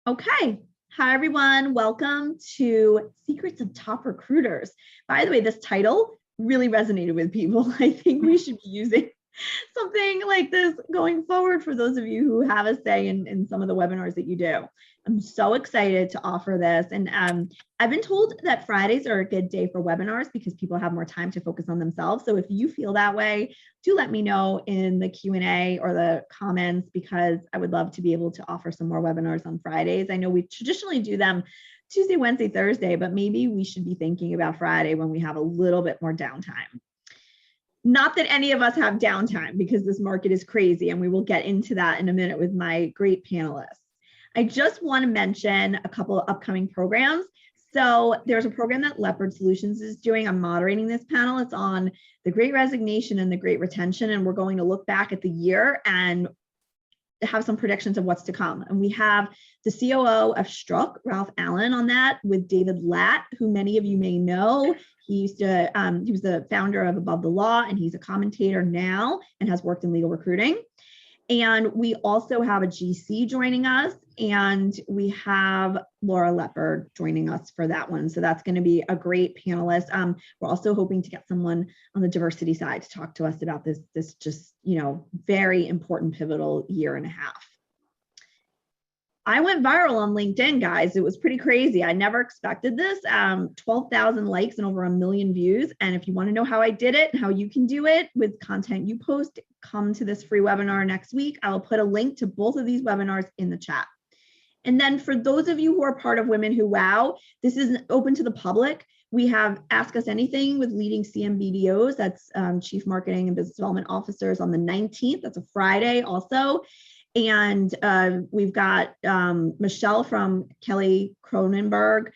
Okay. Hi, everyone. Welcome to Secrets of Top Recruiters. By the way, this title really resonated with people. I think we should be using something like this going forward for those of you who have a say in some of the webinars that you do. I'm so excited to offer this. And I've been told that Fridays are a good day for webinars because people have more time to focus on themselves. So if you feel that way, do let me know in the Q&A or the comments, because I would love to be able to offer some more webinars on Fridays. I know we traditionally do them Tuesday, Wednesday, Thursday, but maybe we should be thinking about Friday when we have a little bit more downtime. Not that any of us have downtime because this market is crazy, and we will get into that in a minute with my great panelists. I just want to mention a couple of upcoming programs. So there's a program that Leopard Solutions is doing. I'm moderating this panel. It's on the Great Resignation and the Great Retention, and we're going to look back at the year and have some predictions of what's to come. And we have the COO of Struck, Ralph Allen, on that with David Latt, who many of you may know. He was the founder of Above the Law, and he's a commentator now and has worked in legal recruiting. And we also have a GC joining us, and we have Laura Leopard joining us for that one. So that's going to be a great panelist. We're also hoping to get someone on the diversity side to talk to us about this just, very important, pivotal year and a half. I went viral on LinkedIn, guys. It was pretty crazy. I never expected this. 12,000 likes and over 1 million views. And if you want to know how I did it and how you can do it with content you post, come to this free webinar next week. I will put a link to both of these webinars in the chat. And then for those of you who are part of Women Who Wow, this is open to the public. We have Ask Us Anything with leading CMBDOs. That's Chief Marketing and Business Development Officers on the 19th. That's a Friday also. And we've got Michelle from Kelly Cronenberg,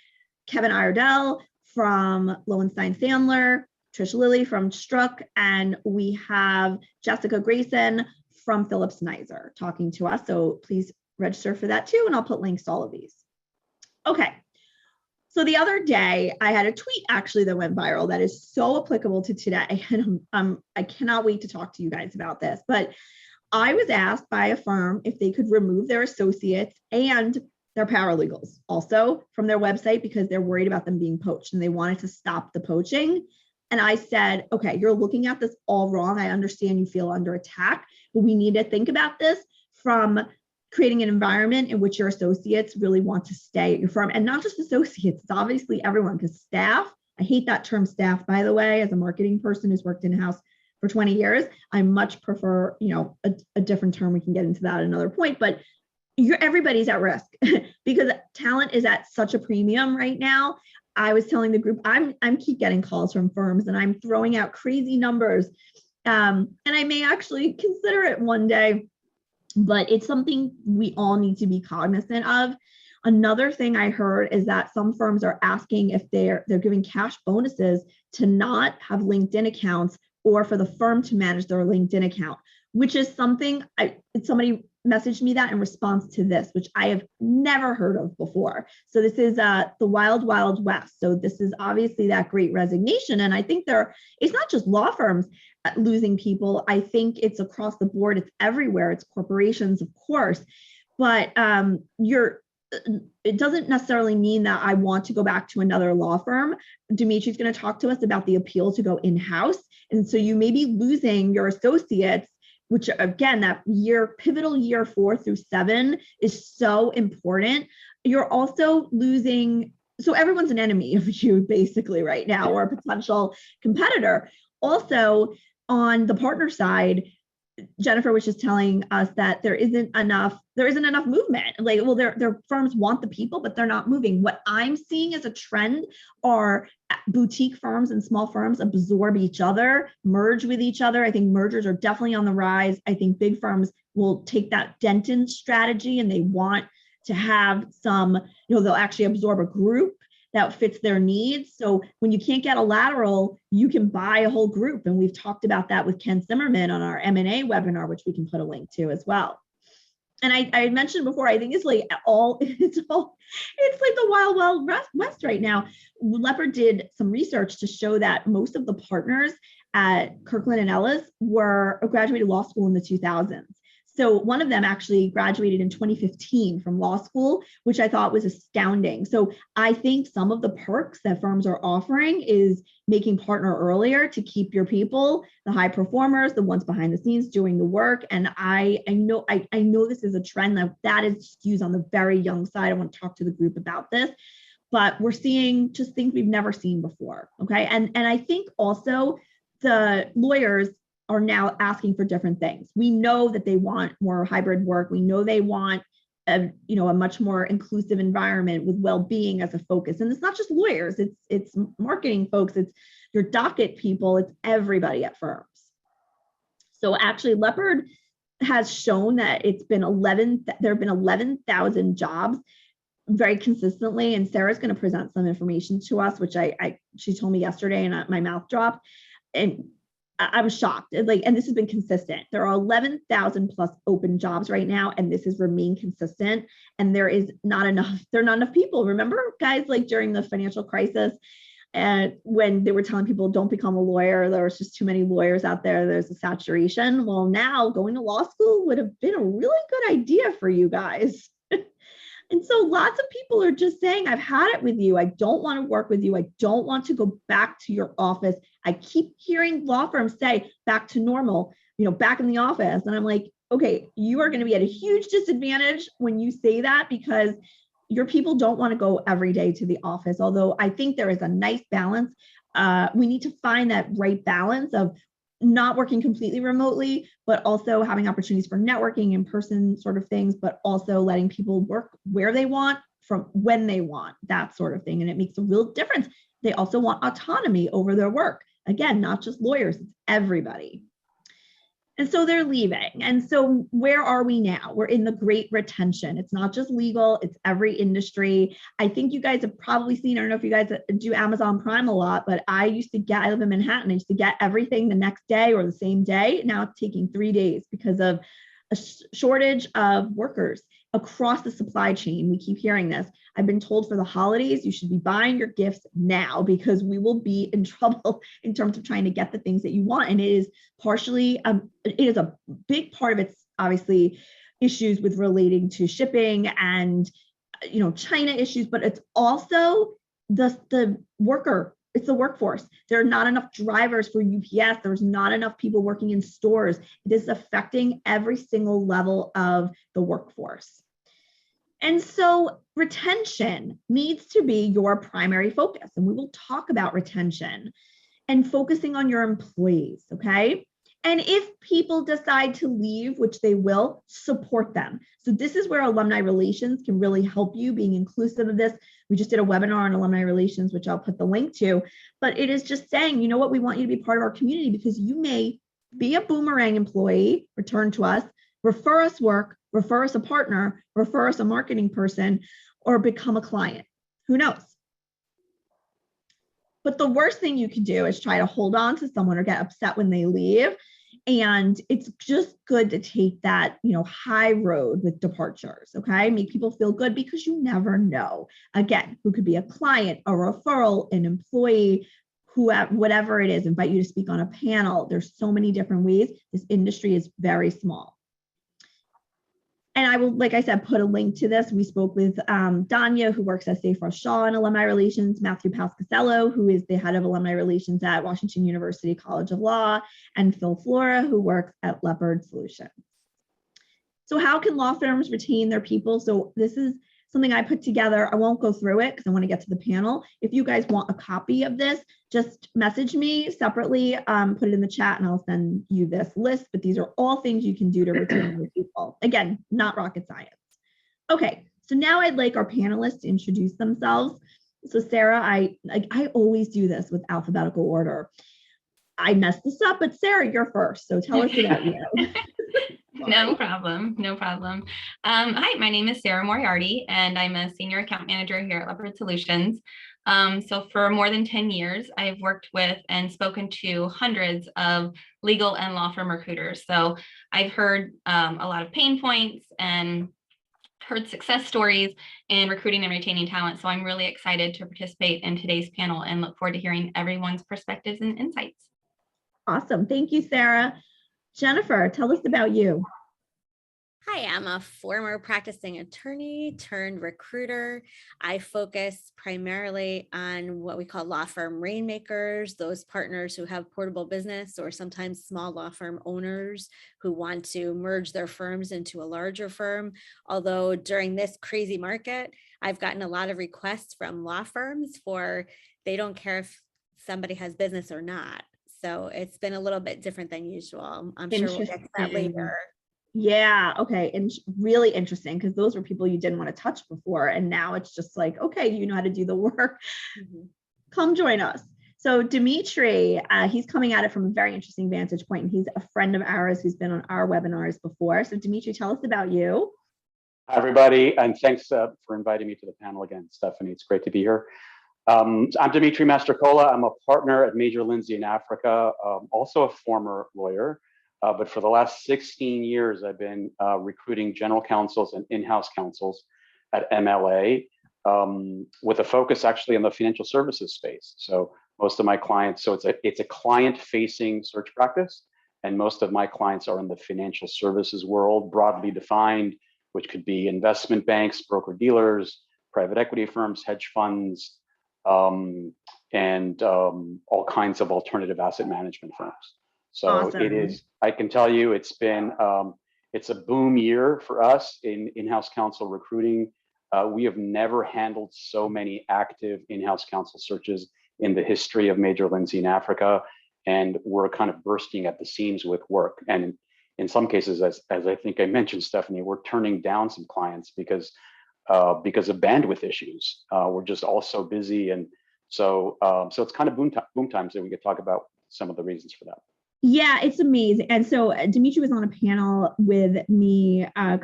Kevin Iredell from Lowenstein Sandler, Trish Lilly from Struck, and we have Jessica Grayson from Phillips Nizer talking to us. So please register for that too, and I'll put links to all of these. Okay. So the other day, I had a tweet actually that went viral that is so applicable to today. And I cannot wait to talk to you guys about this. But I was asked by a firm if they could remove their associates and their paralegals also from their website because they're worried about them being poached and they wanted to stop the poaching. And I said, okay, you're looking at this all wrong. I understand you feel under attack, but we need to think about this from creating an environment in which your associates really want to stay at your firm, and not just associates, it's obviously everyone, because staff, I hate that term staff, by the way, as a marketing person who's worked in-house for 20 years, I much prefer, a different term. We can get into that at another point, but everybody's at risk because talent is at such a premium right now. I was telling the group, I'm keep getting calls from firms and I'm throwing out crazy numbers. And I may actually consider it one day, but it's something we all need to be cognizant of. Another thing I heard is that some firms are asking if they're giving cash bonuses to not have LinkedIn accounts or for the firm to manage their LinkedIn account, which is something somebody messaged me that in response to this, which I have never heard of before. So this is the wild, wild west. So this is obviously that Great Resignation. And I think it's not just law firms losing people. I think it's across the board. It's everywhere. It's corporations, of course, but it doesn't necessarily mean that I want to go back to another law firm. Dimitri's going to talk to us about the appeal to go in-house. And so you may be losing your associates, which again, that pivotal year 4 through 7 is so important. You're also losing, so everyone's an enemy of you basically right now, or a potential competitor. Also on the partner side, Jennifer was just telling us that there isn't enough movement. Their firms want the people, but they're not moving. What I'm seeing as a trend are boutique firms and small firms absorb each other, merge with each other. I think mergers are definitely on the rise. I think big firms will take that Denton strategy and they want to have some, they'll actually absorb a group that fits their needs. So when you can't get a lateral, you can buy a whole group. And we've talked about that with Ken Zimmerman on our M&A webinar, which we can put a link to as well. And I mentioned before, I think it's like the wild, wild west right now. Leopard did some research to show that most of the partners at Kirkland and Ellis were graduated law school in the 2000s. So one of them actually graduated in 2015 from law school, which I thought was astounding. So I think some of the perks that firms are offering is making partner earlier to keep your people, the high performers, the ones behind the scenes doing the work. And I know this is a trend that is skews on the very young side. I want to talk to the group about this, but we're seeing just things we've never seen before. Okay. And I think also the lawyers are now asking for different things. We know that they want more hybrid work. We know they want a much more inclusive environment with well-being as a focus. And it's not just lawyers, it's marketing folks, it's your docket people, it's everybody at firms. So actually Leopard has shown that there have been 11,000 jobs very consistently. And Sarah's going to present some information to us, which she told me yesterday and my mouth dropped. And I was shocked. And this has been consistent. There are 11,000 plus open jobs right now, and this has remained consistent. And there are not enough people. Remember, guys, during the financial crisis, and when they were telling people don't become a lawyer, there was just too many lawyers out there. There's a saturation. Well, now going to law school would have been a really good idea for you guys. And so lots of people are just saying, I've had it with you. I don't want to work with you. I don't want to go back to your office. I keep hearing law firms say back to normal, back in the office. And I'm like, okay, you are going to be at a huge disadvantage when you say that, because your people don't want to go every day to the office. Although I think there is a nice balance. We need to find that right balance of not working completely remotely, but also having opportunities for networking, in-person sort of things, but also letting people work where they want, from when they want, that sort of thing. And it makes a real difference. They also want autonomy over their work. Again, not just lawyers, it's everybody. And so they're leaving. And so where are we now? We're in the great retention. It's not just legal, it's every industry. I think you guys have probably seen, I don't know if you guys do Amazon Prime a lot, but I live in Manhattan. I used to get everything the next day or the same day. Now it's taking 3 days because of a shortage of workers across the supply chain. We keep hearing this. I've been told for the holidays, you should be buying your gifts now, because we will be in trouble in terms of trying to get the things that you want. And it is partially, it is a big part of it's obviously issues with relating to shipping and, China issues, but it's also the worker. It's the workforce. There are not enough drivers for UPS. There's not enough people working in stores. It is affecting every single level of the workforce. And so retention needs to be your primary focus. And we will talk about retention and focusing on your employees, okay? And if people decide to leave, which they will, support them. So this is where alumni relations can really help you, being inclusive of this. We just did a webinar on alumni relations, which I'll put the link to, but it is just saying, you know what, we want you to be part of our community, because you may be a boomerang employee, return to us, refer us work, refer us a partner, refer us a marketing person, or become a client. Who knows? But the worst thing you can do is try to hold on to someone or get upset when they leave. And it's just good to take that, high road with departures, okay? Make people feel good, because you never know. Again, who could be a client, a referral, an employee, whatever it is, invite you to speak on a panel. There's so many different ways. This industry is very small. And I will, like I said, put a link to this. We spoke with Danya, who works at Safe Ross Shaw in Alumni Relations, Matthew Pascasello, who is the head of Alumni Relations at Washington University College of Law, and Phil Flora, who works at Leopard Solutions. So how can law firms retain their people? So this is something I put together. I won't go through it because I want to get to the panel. If you guys want a copy of this, just message me separately, put it in the chat, and I'll send you this list. But these are all things you can do to retain your people. Again, not rocket science. Okay, so now I'd like our panelists to introduce themselves. So Sarah, I always do this with alphabetical order. I messed this up, but Sarah, you're first. So tell us about you. No problem. Hi, my name is Sarah Moriarty, and I'm a senior account manager here at Leopard Solutions. So for more than 10 years, I've worked with and spoken to hundreds of legal and law firm recruiters. So I've heard a lot of pain points and heard success stories in recruiting and retaining talent. So I'm really excited to participate in today's panel and look forward to hearing everyone's perspectives and insights. Awesome. Thank you, Sarah. Jennifer, tell us about you. Hi, I'm a former practicing attorney turned recruiter. I focus primarily on what we call law firm rainmakers, those partners who have portable business or sometimes small law firm owners who want to merge their firms into a larger firm. Although during this crazy market, I've gotten a lot of requests from law firms for they don't care if somebody has business or not. So it's been a little bit different than usual. I'm sure we'll get to that later. Yeah. Okay. And really interesting because those were people you didn't want to touch before. And now it's just like, okay, you know how to do the work. Come join us. So Dimitri, he's coming at it from a very interesting vantage point, and he's a friend of ours who's been on our webinars before. So Dimitri, tell us about you. Hi, everybody, and thanks for inviting me to the panel again, Stephanie. It's great to be here. I'm Dimitri Mastrocola. I'm a partner at Major Lindsey in Africa, also a former lawyer. But for the last 16 years, I've been recruiting general counsels and in-house counsels at MLA with a focus actually on the financial services space. So most of my clients, so it's a client-facing search practice, and most of my clients are in the financial services world, broadly defined, which could be investment banks, broker-dealers, private equity firms, hedge funds, and all kinds of alternative asset management firms. So Awesome. It is, I can tell you, it's been, it's a boom year for us in in-house counsel recruiting. We have never handled so many active in-house counsel searches in the history of Major Lindsey in Africa. And we're kind of bursting at the seams with work. And in some cases, as I think I mentioned, Stephanie, we're turning down some clients because of bandwidth issues. We're just all so busy. And so it's kind of boom times that we could talk about some of the reasons for that. Yeah, it's amazing. And so Dimitri was on a panel with me a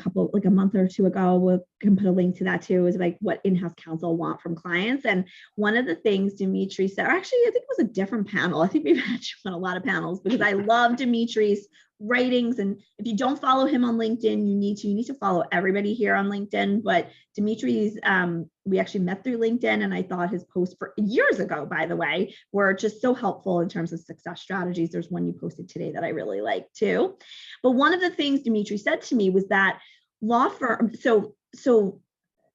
month or two ago. We can put a link to that too. It was like what in-house counsel want from clients. And one of the things Dimitri said, or actually, I think it was a different panel. I think we've actually on a lot of panels because I love Dimitri's writings. And if you don't follow him on LinkedIn, you need to follow everybody here on LinkedIn. But Dimitri's, we actually met through LinkedIn, and I thought his posts for years ago, by the way, were just so helpful in terms of success strategies. There's one you posted today that I really like too. But one of the things Dimitri said to me was that law firm, so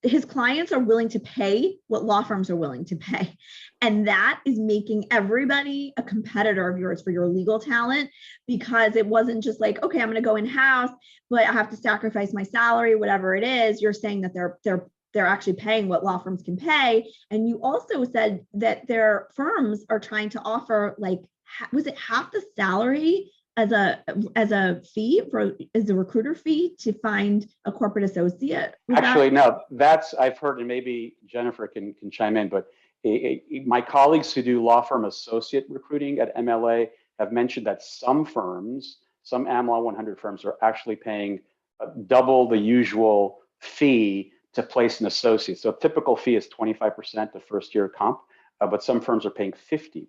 his clients are willing to pay what law firms are willing to pay. And that is making everybody a competitor of yours for your legal talent, because it wasn't just like, okay, I'm going to go in-house, but I have to sacrifice my salary, whatever it is. You're saying that they're actually paying what law firms can pay. And you also said that their firms are trying to offer, like, was it half the salary as a fee as a recruiter fee to find a corporate associate? Actually, no, that's, I've heard, and maybe Jennifer can chime in, but my colleagues who do law firm associate recruiting at MLA have mentioned that some firms, some AmLaw 100 firms, are actually paying double the usual fee to place an associate. So a typical fee is 25% the first year comp, but some firms are paying 50%.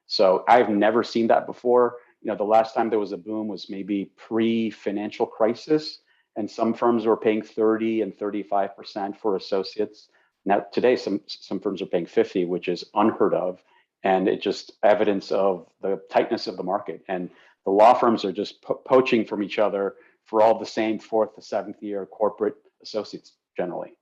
So I've never seen that before. You know, the last time there was a boom was maybe pre-financial crisis, and some firms were paying 30 and 35% for associates. Now today, some firms are paying 50, which is unheard of, and it's just evidence of the tightness of the market. And the law firms are just poaching from each other for all the same 4th to 7th year corporate associates generally.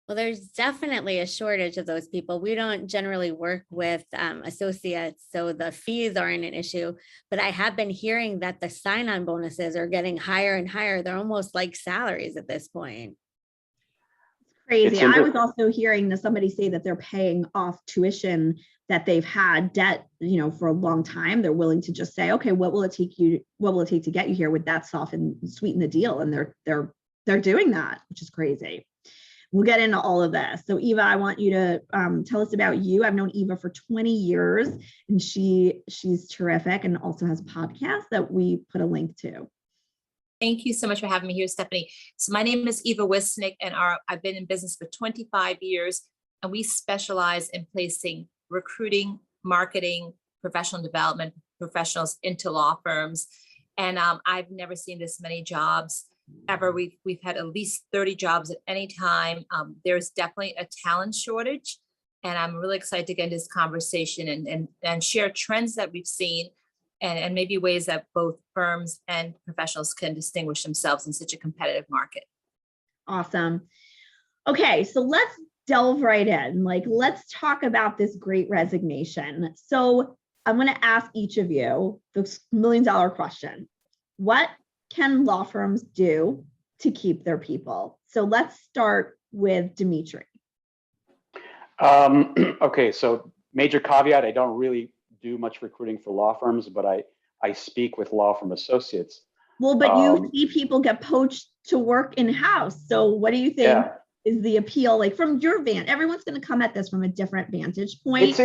Well, there's definitely a shortage of those people. We don't generally work with associates, so the fees aren't an issue. But I have been hearing that the sign-on bonuses are getting higher and higher. They're almost like salaries at this point. It's crazy. I was also hearing somebody say that they're paying off tuition that they've had debt, for a long time. They're willing to just say, okay, what will it take to get you here? Would that sweeten the deal? And they're doing that, which is crazy. We'll get into all of this. So Eva, I want you to tell us about you. I've known Eva for 20 years, and she's terrific and also has a podcast that we put a link to. Thank you so much for having me here, Stephanie. So my name is Eva Wisnick, and I've been in business for 25 years, and we specialize in placing recruiting, marketing, professional development professionals into law firms. And I've never seen this many jobs ever. We've had at least 30 jobs at any time. There's definitely a talent shortage, and I'm really excited to get into this conversation and share trends that we've seen and maybe ways that both firms and professionals can distinguish themselves in such a competitive market. Awesome. Okay, so let's delve right in. Like, let's talk about this great resignation. So I'm going to ask each of you the $1 million question. What can law firms do to keep their people? So let's start with Dimitri. Okay, so major caveat, I don't really do much recruiting for law firms, but I speak with law firm associates. Well, but you see people get poached to work in-house. So what do you think is the appeal? Like, from your everyone's going to come at this from a different vantage point.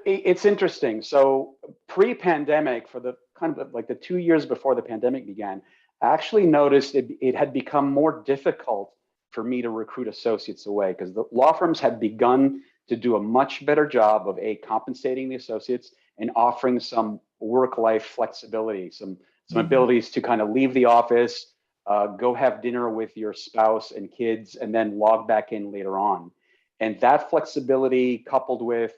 It's interesting. So pre-pandemic, for the kind of like the 2 years before the pandemic began, I actually noticed it had become more difficult for me to recruit associates away, because the law firms had begun to do a much better job of compensating the associates and offering some work-life flexibility, some abilities to kind of leave the office, go have dinner with your spouse and kids, and then log back in later on. And that flexibility, coupled with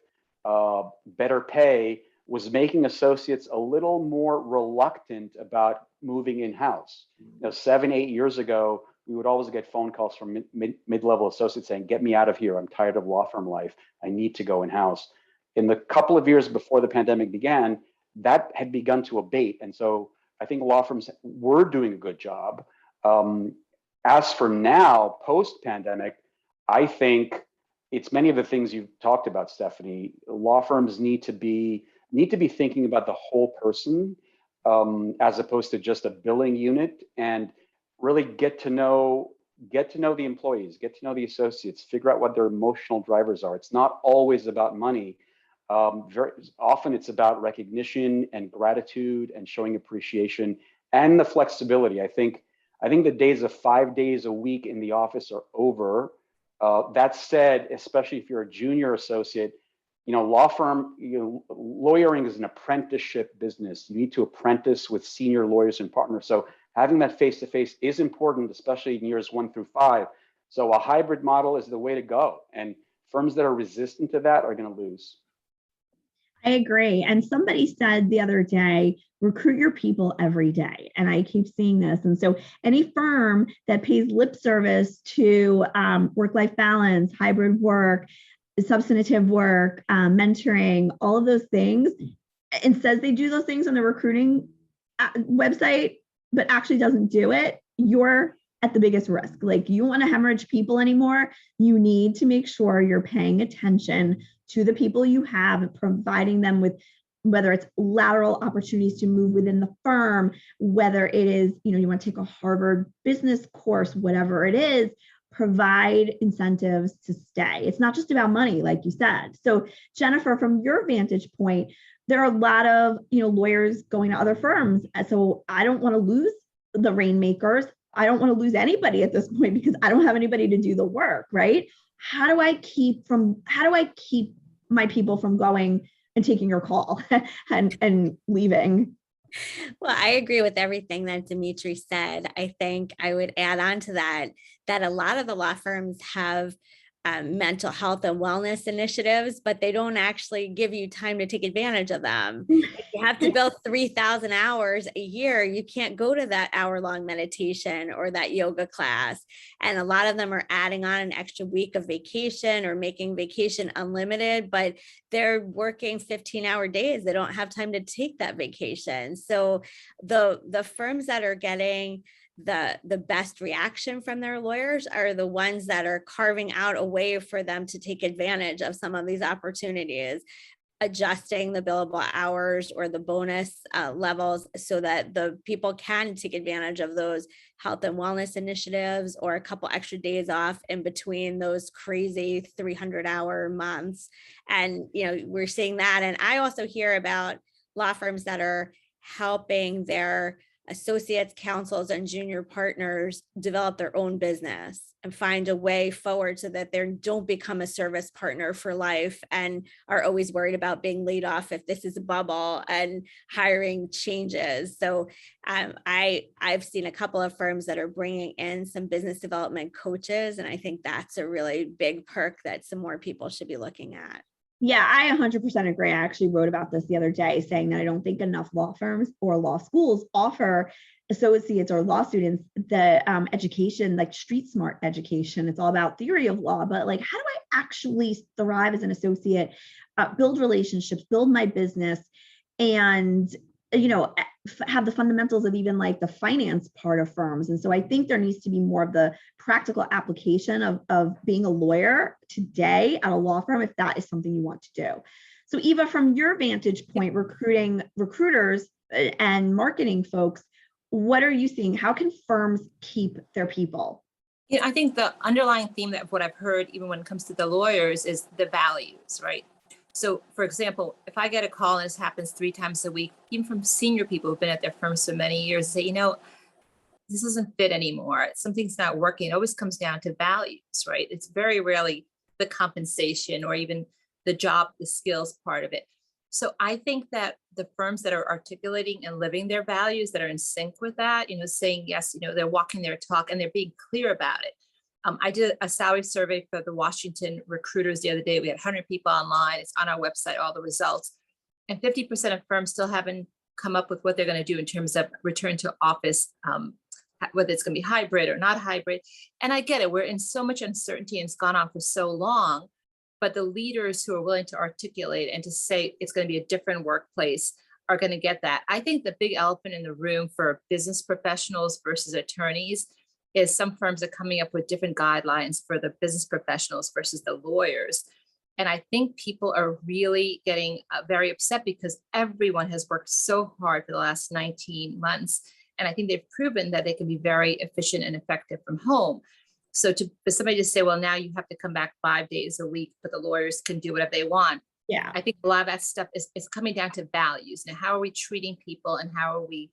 better pay, was making associates a little more reluctant about moving in-house. 7, 8 years ago, we would always get phone calls from mid-level associates saying, "Get me out of here. I'm tired of law firm life. I need to go in-house." In the couple of years before the pandemic began, that had begun to abate. And so I think law firms were doing a good job. As for now, post-pandemic, I think it's many of the things you've talked about, Stephanie. Law firms need to be thinking about the whole person, as opposed to just a billing unit, and really get to know the employees, get to know the associates, figure out what their emotional drivers are. It's not always about money. Very often it's about recognition and gratitude and showing appreciation and the flexibility. I think the days of 5 days a week in the office are over. That said, especially if you're a junior associate, lawyering is an apprenticeship business. You need to apprentice with senior lawyers and partners. So having that face-to-face is important, especially in years 1 through 5. So a hybrid model is the way to go. And firms that are resistant to that are going to lose. I agree. And somebody said the other day, recruit your people every day. And I keep seeing this. And so any firm that pays lip service to work-life balance, hybrid work, substantive work, mentoring, all of those things, and says they do those things on the recruiting website, but actually doesn't do it, you're at the biggest risk. Like, you want to hemorrhage people anymore, you need to make sure you're paying attention to the people you have and providing them with, whether it's lateral opportunities to move within the firm, whether it is, you want to take a Harvard business course, whatever it is, provide incentives to stay. It's not just about money, like you said. So Jennifer, from your vantage point, there are a lot of lawyers going to other firms. So I don't want to lose the rainmakers. I don't want to lose anybody at this point because I don't have anybody to do the work, right? How do I keep my people from going and taking your call and leaving? Well, I agree with everything that Dimitri said. I think I would add on to that a lot of the law firms have mental health and wellness initiatives, but they don't actually give you time to take advantage of them. If you have to bill 3,000 hours a year, you can't go to that hour-long meditation or that yoga class. And a lot of them are adding on an extra week of vacation or making vacation unlimited, but they're working 15-hour days. They don't have time to take that vacation. So the firms that are getting the best reaction from their lawyers are the ones that are carving out a way for them to take advantage of some of these opportunities, adjusting the billable hours or the bonus levels so that the people can take advantage of those health and wellness initiatives or a couple extra days off in between those crazy 300-hour months. And, we're seeing that. And I also hear about law firms that are helping their associates, counsels, and junior partners develop their own business and find a way forward so that they don't become a service partner for life and are always worried about being laid off if this is a bubble and hiring changes. So I've seen a couple of firms that are bringing in some business development coaches, and I think that's a really big perk that some more people should be looking at. Yeah, I 100% agree. I actually wrote about this the other day, saying that I don't think enough law firms or law schools offer associates or law students the education, like street smart education. It's all about theory of law, but like, how do I actually thrive as an associate, build relationships, build my business, and have the fundamentals of even like the finance part of firms. And so I think there needs to be more of the practical application of being a lawyer today at a law firm, if that is something you want to do. So Eva, from your vantage point, recruiting recruiters and marketing folks, what are you seeing? How can firms keep their people? Yeah, I think the underlying theme of what I've heard, even when it comes to the lawyers, is the values, right? So, for example, if I get a call, and this happens 3 times a week, even from senior people who've been at their firms for many years, say, this doesn't fit anymore. Something's not working. It always comes down to values, right? It's very rarely the compensation or even the job, the skills part of it. So I think that the firms that are articulating and living their values, that are in sync with that, saying yes, they're walking their talk and they're being clear about it. I did a salary survey for the Washington recruiters the other day. We had 100 people online. It's on our website, all the results. And 50% of firms still haven't come up with what they're going to do in terms of return to office, whether it's going to be hybrid or not hybrid. And I get it. We're in so much uncertainty and it's gone on for so long. But the leaders who are willing to articulate and to say it's going to be a different workplace are going to get that. I think the big elephant in the room for business professionals versus attorneys is some firms are coming up with different guidelines for the business professionals versus the lawyers. And I think people are really getting very upset because everyone has worked so hard for the last 19 months. And I think they've proven that they can be very efficient and effective from home. So for somebody to say, well, now you have to come back 5 days a week, but the lawyers can do whatever they want. Yeah, I think a lot of that stuff is coming down to values. Now, how are we treating people and how are we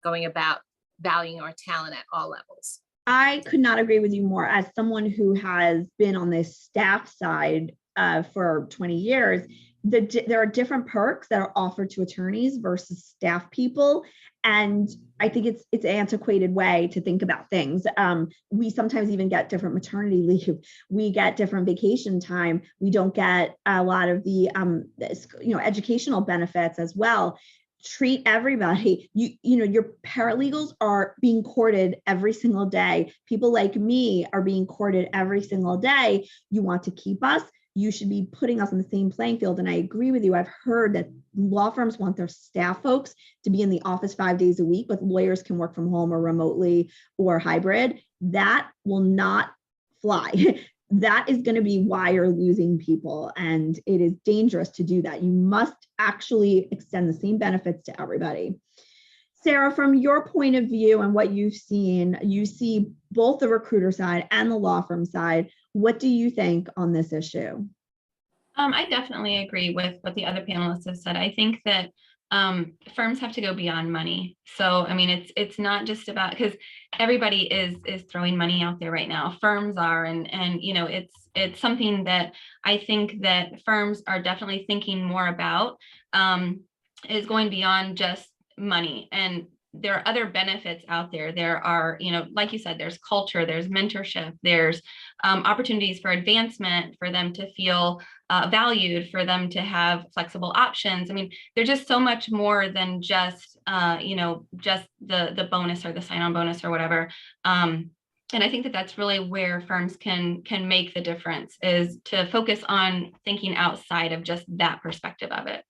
going about valuing our talent at all levels? I could not agree with you more. As someone who has been on this staff side for 20 years, there are different perks that are offered to attorneys versus staff people. And I think it's an antiquated way to think about things. We sometimes even get different maternity leave. We get different vacation time. We don't get a lot of the educational benefits as well. Treat everybody. Your paralegals are being courted every single day. People like me are being courted every single day. You want to keep us, you should be putting us on the same playing field. And I agree with you. I've heard that law firms want their staff folks to be in the office 5 days a week, but lawyers can work from home or remotely or hybrid. That will not fly. That is going to be why you're losing people. And it is dangerous to do that. You must actually extend the same benefits to everybody. Sarah, from your point of view and what you've seen, you see both the recruiter side and the law firm side. What do you think on this issue? I definitely agree with what the other panelists have said. I think that firms have to go beyond money. So, I mean, it's not just about, because everybody is throwing money out there right now. Firms are, and it's something that I think that firms are definitely thinking more about, is going beyond just money. And there are other benefits out there. There are, like you said, there's culture, there's mentorship, there's opportunities for advancement, for them to feel valued, for them to have flexible options. I mean, there's just so much more than just, just the bonus or the sign-on bonus or whatever. And I think that that's really where firms can make the difference, is to focus on thinking outside of just that perspective of it.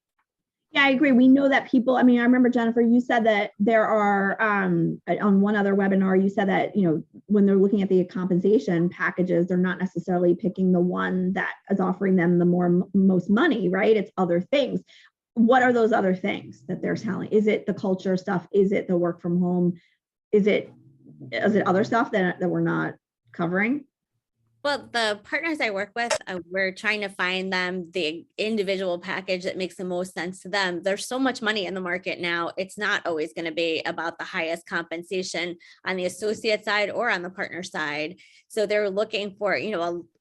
Yeah, I agree. We know that people, I remember, Jennifer, you said that there are, on one other webinar, you said that, when they're looking at the compensation packages, they're not necessarily picking the one that is offering them the most money, right? It's other things. What are those other things that they're selling? Is it the culture stuff? Is it the work from home? Is it other stuff that we're not covering? Well, the partners I work with, we're trying to find them the individual package that makes the most sense to them. There's so much money in the market now. It's not always going to be about the highest compensation on the associate side or on the partner side. So they're looking for,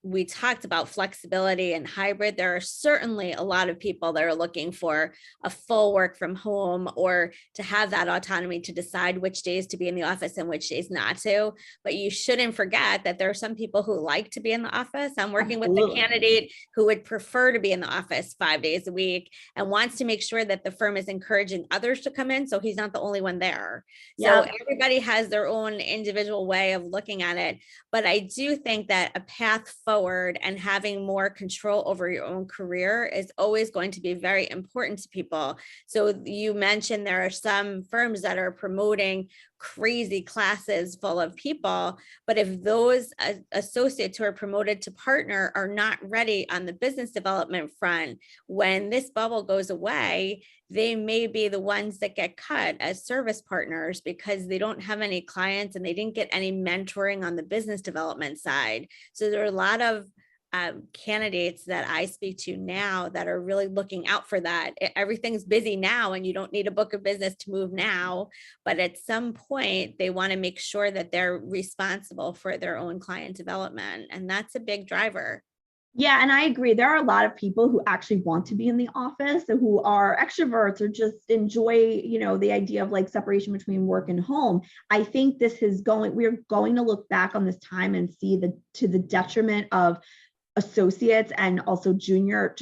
we talked about flexibility and hybrid. There are certainly a lot of people that are looking for a full work from home, or to have that autonomy to decide which days to be in the office and which days not to. But you shouldn't forget that there are some people who like to be in the office. I'm working with Absolutely. a candidate who would prefer to be in the office 5 days a week and wants to make sure that the firm is encouraging others to come in, so he's not the only one there. So Yep. everybody has their own individual way of looking at it. But I do think that a path forward and having more control over your own career is always going to be very important to people. So you mentioned there are some firms that are promoting crazy classes full of people, but if those associates who are promoted to partner are not ready on the business development front, when this bubble goes away, they may be the ones that get cut as service partners because they don't have any clients and they didn't get any mentoring on the business development side. So there are a lot of candidates that I speak to now that are really looking out for that. Everything's busy now and you don't need a book of business to move now, but at some point they want to make sure that they're responsible for their own client development. And that's a big driver. Yeah, and I agree. There are a lot of people who actually want to be in the office, who are extroverts or just enjoy, the idea of like separation between work and home. I think we're going to look back on this time and see to the detriment of associates and also junior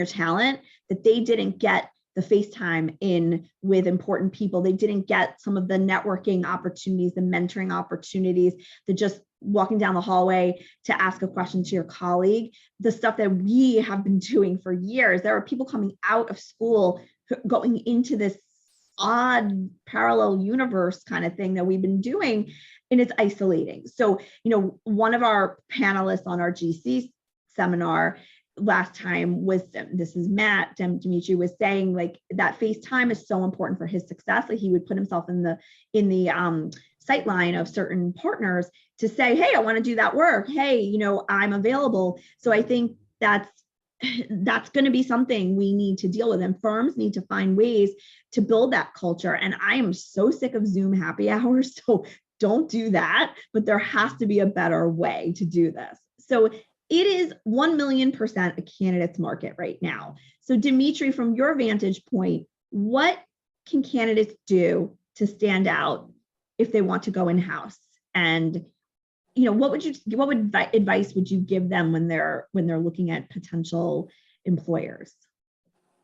talent, that they didn't get the FaceTime in with important people. They didn't get some of the networking opportunities, the mentoring opportunities, the just walking down the hallway to ask a question to your colleague, the stuff that we have been doing for years. There are people coming out of school going into this odd parallel universe kind of thing that we've been doing, and it's isolating. So, one of our panelists on our GC seminar last time this is Matt Dimitri was saying like that FaceTime is so important for his success. Like he would put himself in the sight line of certain partners to say, hey, I want to do that work. Hey, I'm available. So I think that's going to be something we need to deal with, and firms need to find ways to build that culture. And I am so sick of Zoom happy hours. So don't do that, but there has to be a better way to do this. So it is 1,000,000% a candidates market right now. So Dimitri, from your vantage point, what can candidates do to stand out if they want to go in-house? And what advice would you give them when they're looking at potential employers?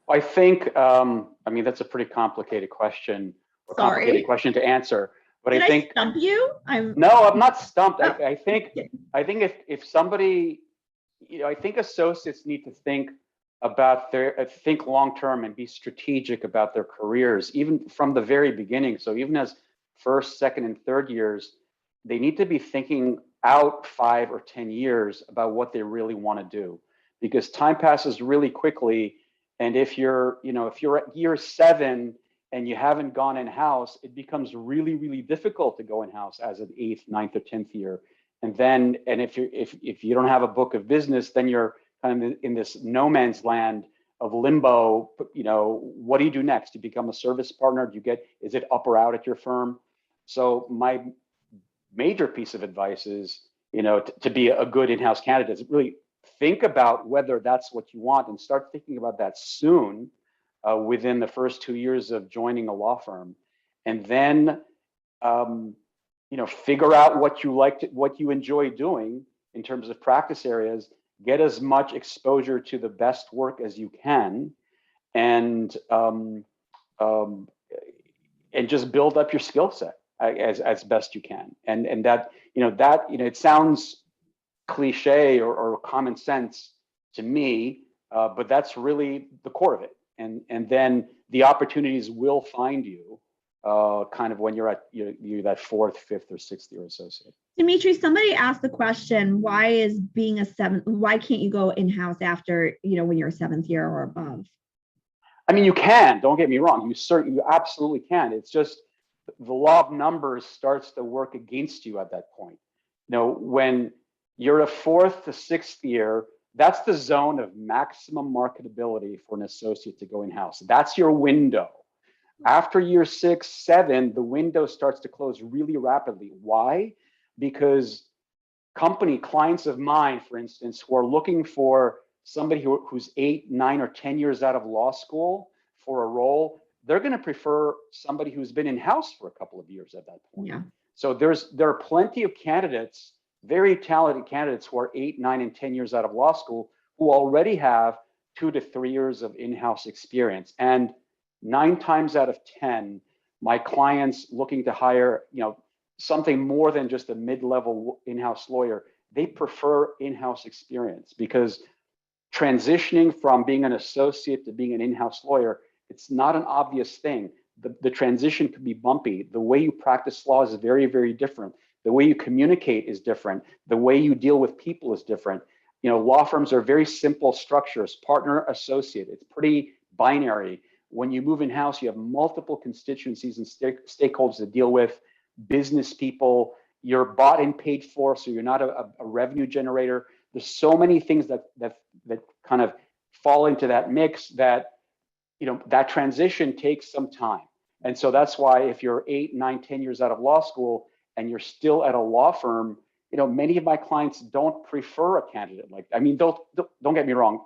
I think, that's a pretty complicated question, complicated question to answer. But Did I think stump you? No, I'm not stumped. Oh. I think if somebody, I think associates need to think long-term and be strategic about their careers, even from the very beginning. So even as first, second, and third years, they need to be thinking out 5 or 10 years about what they really want to do, because time passes really quickly. And if you're at year 7 and you haven't gone in-house, it becomes really, really difficult to go in-house as an 8th, 9th, or 10th year. And if you don't have a book of business, then you're kind of in this no man's land of limbo. What do you do next? You become a service partner? Is it up or out at your firm? So my major piece of advice is, to be a good in-house candidate is really think about whether that's what you want, and start thinking about that soon, within the first 2 years of joining a law firm. And then, figure out what you enjoy doing in terms of practice areas, get as much exposure to the best work as you can, and just build up your skill set as best you can. And that, it sounds cliche or common sense to me, but that's really the core of it. And then the opportunities will find you kind of when you're at you're that 4th, 5th, or 6th year associate. Dimitri, somebody asked the question, why can't you go in-house after, when you're a 7th year or above? You can, don't get me wrong. You absolutely can. It's just the law of numbers starts to work against you at that point. When you're a 4th to 6th year, that's the zone of maximum marketability for an associate to go in-house. That's your window. After year 6, 7, the window starts to close really rapidly. Why? Because clients of mine, for instance, who are looking for somebody who's 8, 9, or 10 years out of law school for a role, they're going to prefer somebody who's been in-house for a couple of years at that point. Yeah. So there are plenty of candidates very talented candidates who are 8, 9, and 10 years out of law school who already have 2 to 3 years of in-house experience. And 9 times out of 10, my clients looking to hire, something more than just a mid-level in-house lawyer, they prefer in-house experience, because transitioning from being an associate to being an in-house lawyer, it's not an obvious thing. The transition could be bumpy. The way you practice law is very, very different. The way you communicate is different. The way you deal with people is different. Law firms are very simple structures, partner, associate. It's pretty binary. When you move in-house, you have multiple constituencies and stakeholders to deal with, business people. You're bought and paid for, so you're not a revenue generator. There's so many things that kind of fall into that mix that, that transition takes some time. And so that's why if you're 8, 9, 10 years out of law school and you're still at a law firm, many of my clients don't prefer a candidate like that. I mean, don't get me wrong.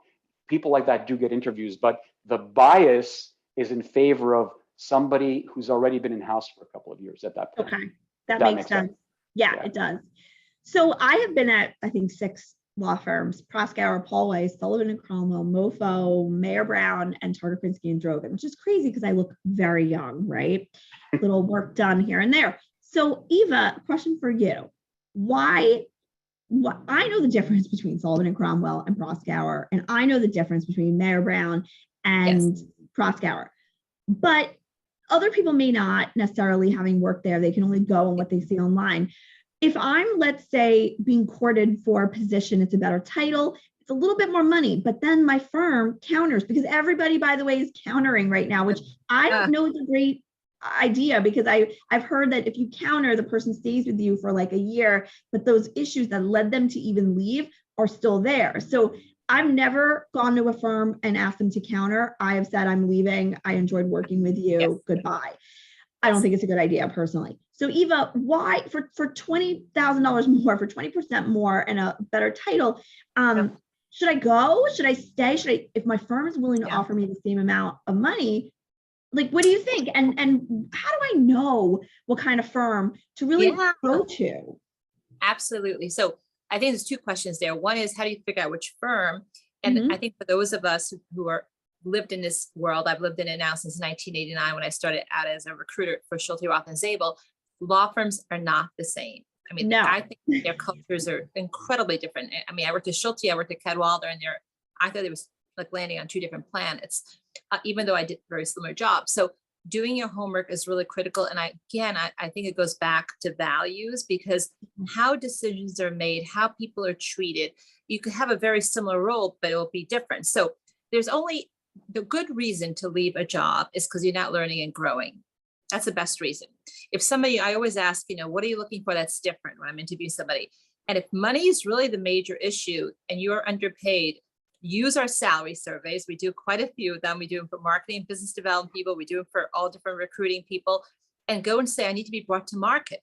People like that do get interviews, but the bias is in favor of somebody who's already been in-house for a couple of years at that point. Okay, that makes sense. Yeah, it does. So I have been at, I think, 6 law firms: Proskauer, Paul Weiss, Sullivan and Cromwell, Mofo, Mayer Brown, and Tarter Krinsky and Drogan, which is crazy because I look very young, right? Little work done here and there. So Eva, question for you. I know the difference between Sullivan and Cromwell and Proskauer, and I know the difference between Mayer Brown and Proskauer, but other people may not necessarily, having worked there. They can only go on what they see online. If I'm, let's say, being courted for a position, it's a better title, it's a little bit more money, but then my firm counters, because everybody, by the way, is countering right now, which I don't know is a great idea, because I've heard that if you counter, the person stays with you for like a year, but those issues that led them to even leave are still there. So I've never gone to a firm and asked them to counter. I have said, I'm leaving. I enjoyed working with you. Yes. Goodbye. I don't think it's a good idea personally. So Eva, why for $20,000 more, for 20% more and a better title, should I go? Should I stay? If my firm is willing to offer me the same amount of money, like, what do you think? And how do I know what kind of firm to really go to? Absolutely. So I think there's 2 questions there. One is, how do you figure out which firm? And I think for those of us who are lived in this world, I've lived in it now since 1989 when I started out as a recruiter for Schulte, Roth and Zabel. Law firms are not the same. I mean, I think their cultures are incredibly different. I mean, I worked at Schulte, I worked at Cadwalder, and I thought it was like landing on 2 different planets, even though I did very similar jobs. So doing your homework is really critical. And I think it goes back to values, because how decisions are made, how people are treated, you could have a very similar role, but it will be different. So there's only the good reason to leave a job is because you're not learning and growing. That's the best reason. If somebody, I always ask, what are you looking for that's different when I'm interviewing somebody? And if money is really the major issue and you're underpaid, use our salary surveys. We do quite a few of them. We do them for marketing and business development people. We do them for all different recruiting people, and go and say, I need to be brought to market,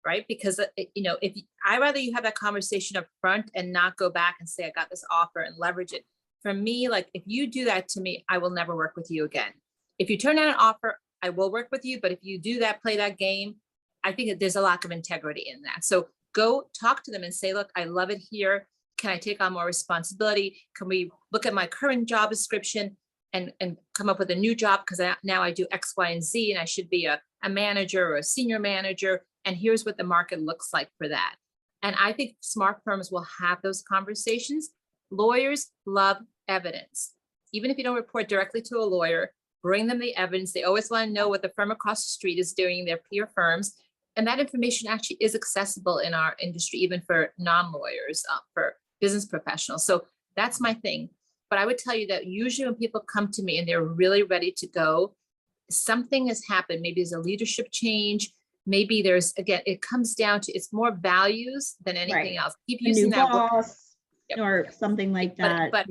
right? Because, if I rather you have that conversation up front and not go back and say, I got this offer and leverage it. For me, like, if you do that to me, I will never work with you again. If you turn down an offer, I will work with you. But if you do that, play that game, I think that there's a lack of integrity in that. So go talk to them and say, look, I love it here. Can I take on more responsibility? Can we look at my current job description and come up with a new job? Because now I do X, Y, and Z, and I should be a manager or a senior manager. And here's what the market looks like for that. And I think smart firms will have those conversations. Lawyers love evidence. Even if you don't report directly to a lawyer, bring them the evidence. They always want to know what the firm across the street is doing, their peer firms. And that information actually is accessible in our industry, even for non-lawyers, for business professionals. So that's my thing. But I would tell you that usually when people come to me and they're really ready to go, something has happened. Maybe there's a leadership change. Maybe there's, again, it comes down to, it's more values than anything else. Keep using that word. Or something like that. But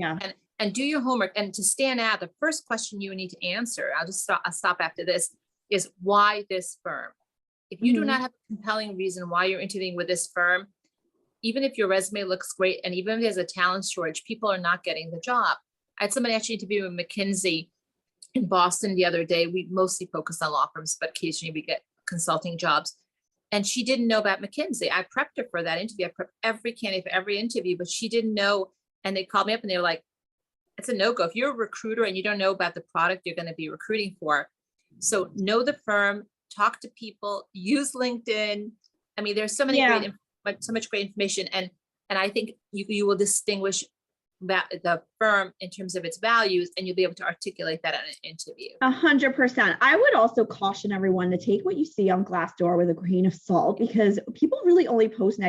and do your homework. And to stand out, the first question you need to answer, I'll stop after this, is why this firm? If you do not have a compelling reason why you're interviewing with this firm, even if your resume looks great, and even if there's a talent shortage, people are not getting the job. I had somebody actually interview with McKinsey in Boston the other day. We mostly focus on law firms, but occasionally we get consulting jobs. And she didn't know about McKinsey. I prepped her for that interview. I prepped every candidate for every interview, but she didn't know. And they called me up and they were like, it's a no-go. If you're a recruiter and you don't know about the product you're going to be recruiting for. So know the firm, talk to people, use LinkedIn. I mean, there's so many so much great information. And I think you will distinguish the firm in terms of its values, and you'll be able to articulate that in an interview. 100%. I would also caution everyone to take what you see on Glassdoor with a grain of salt, because people really only post they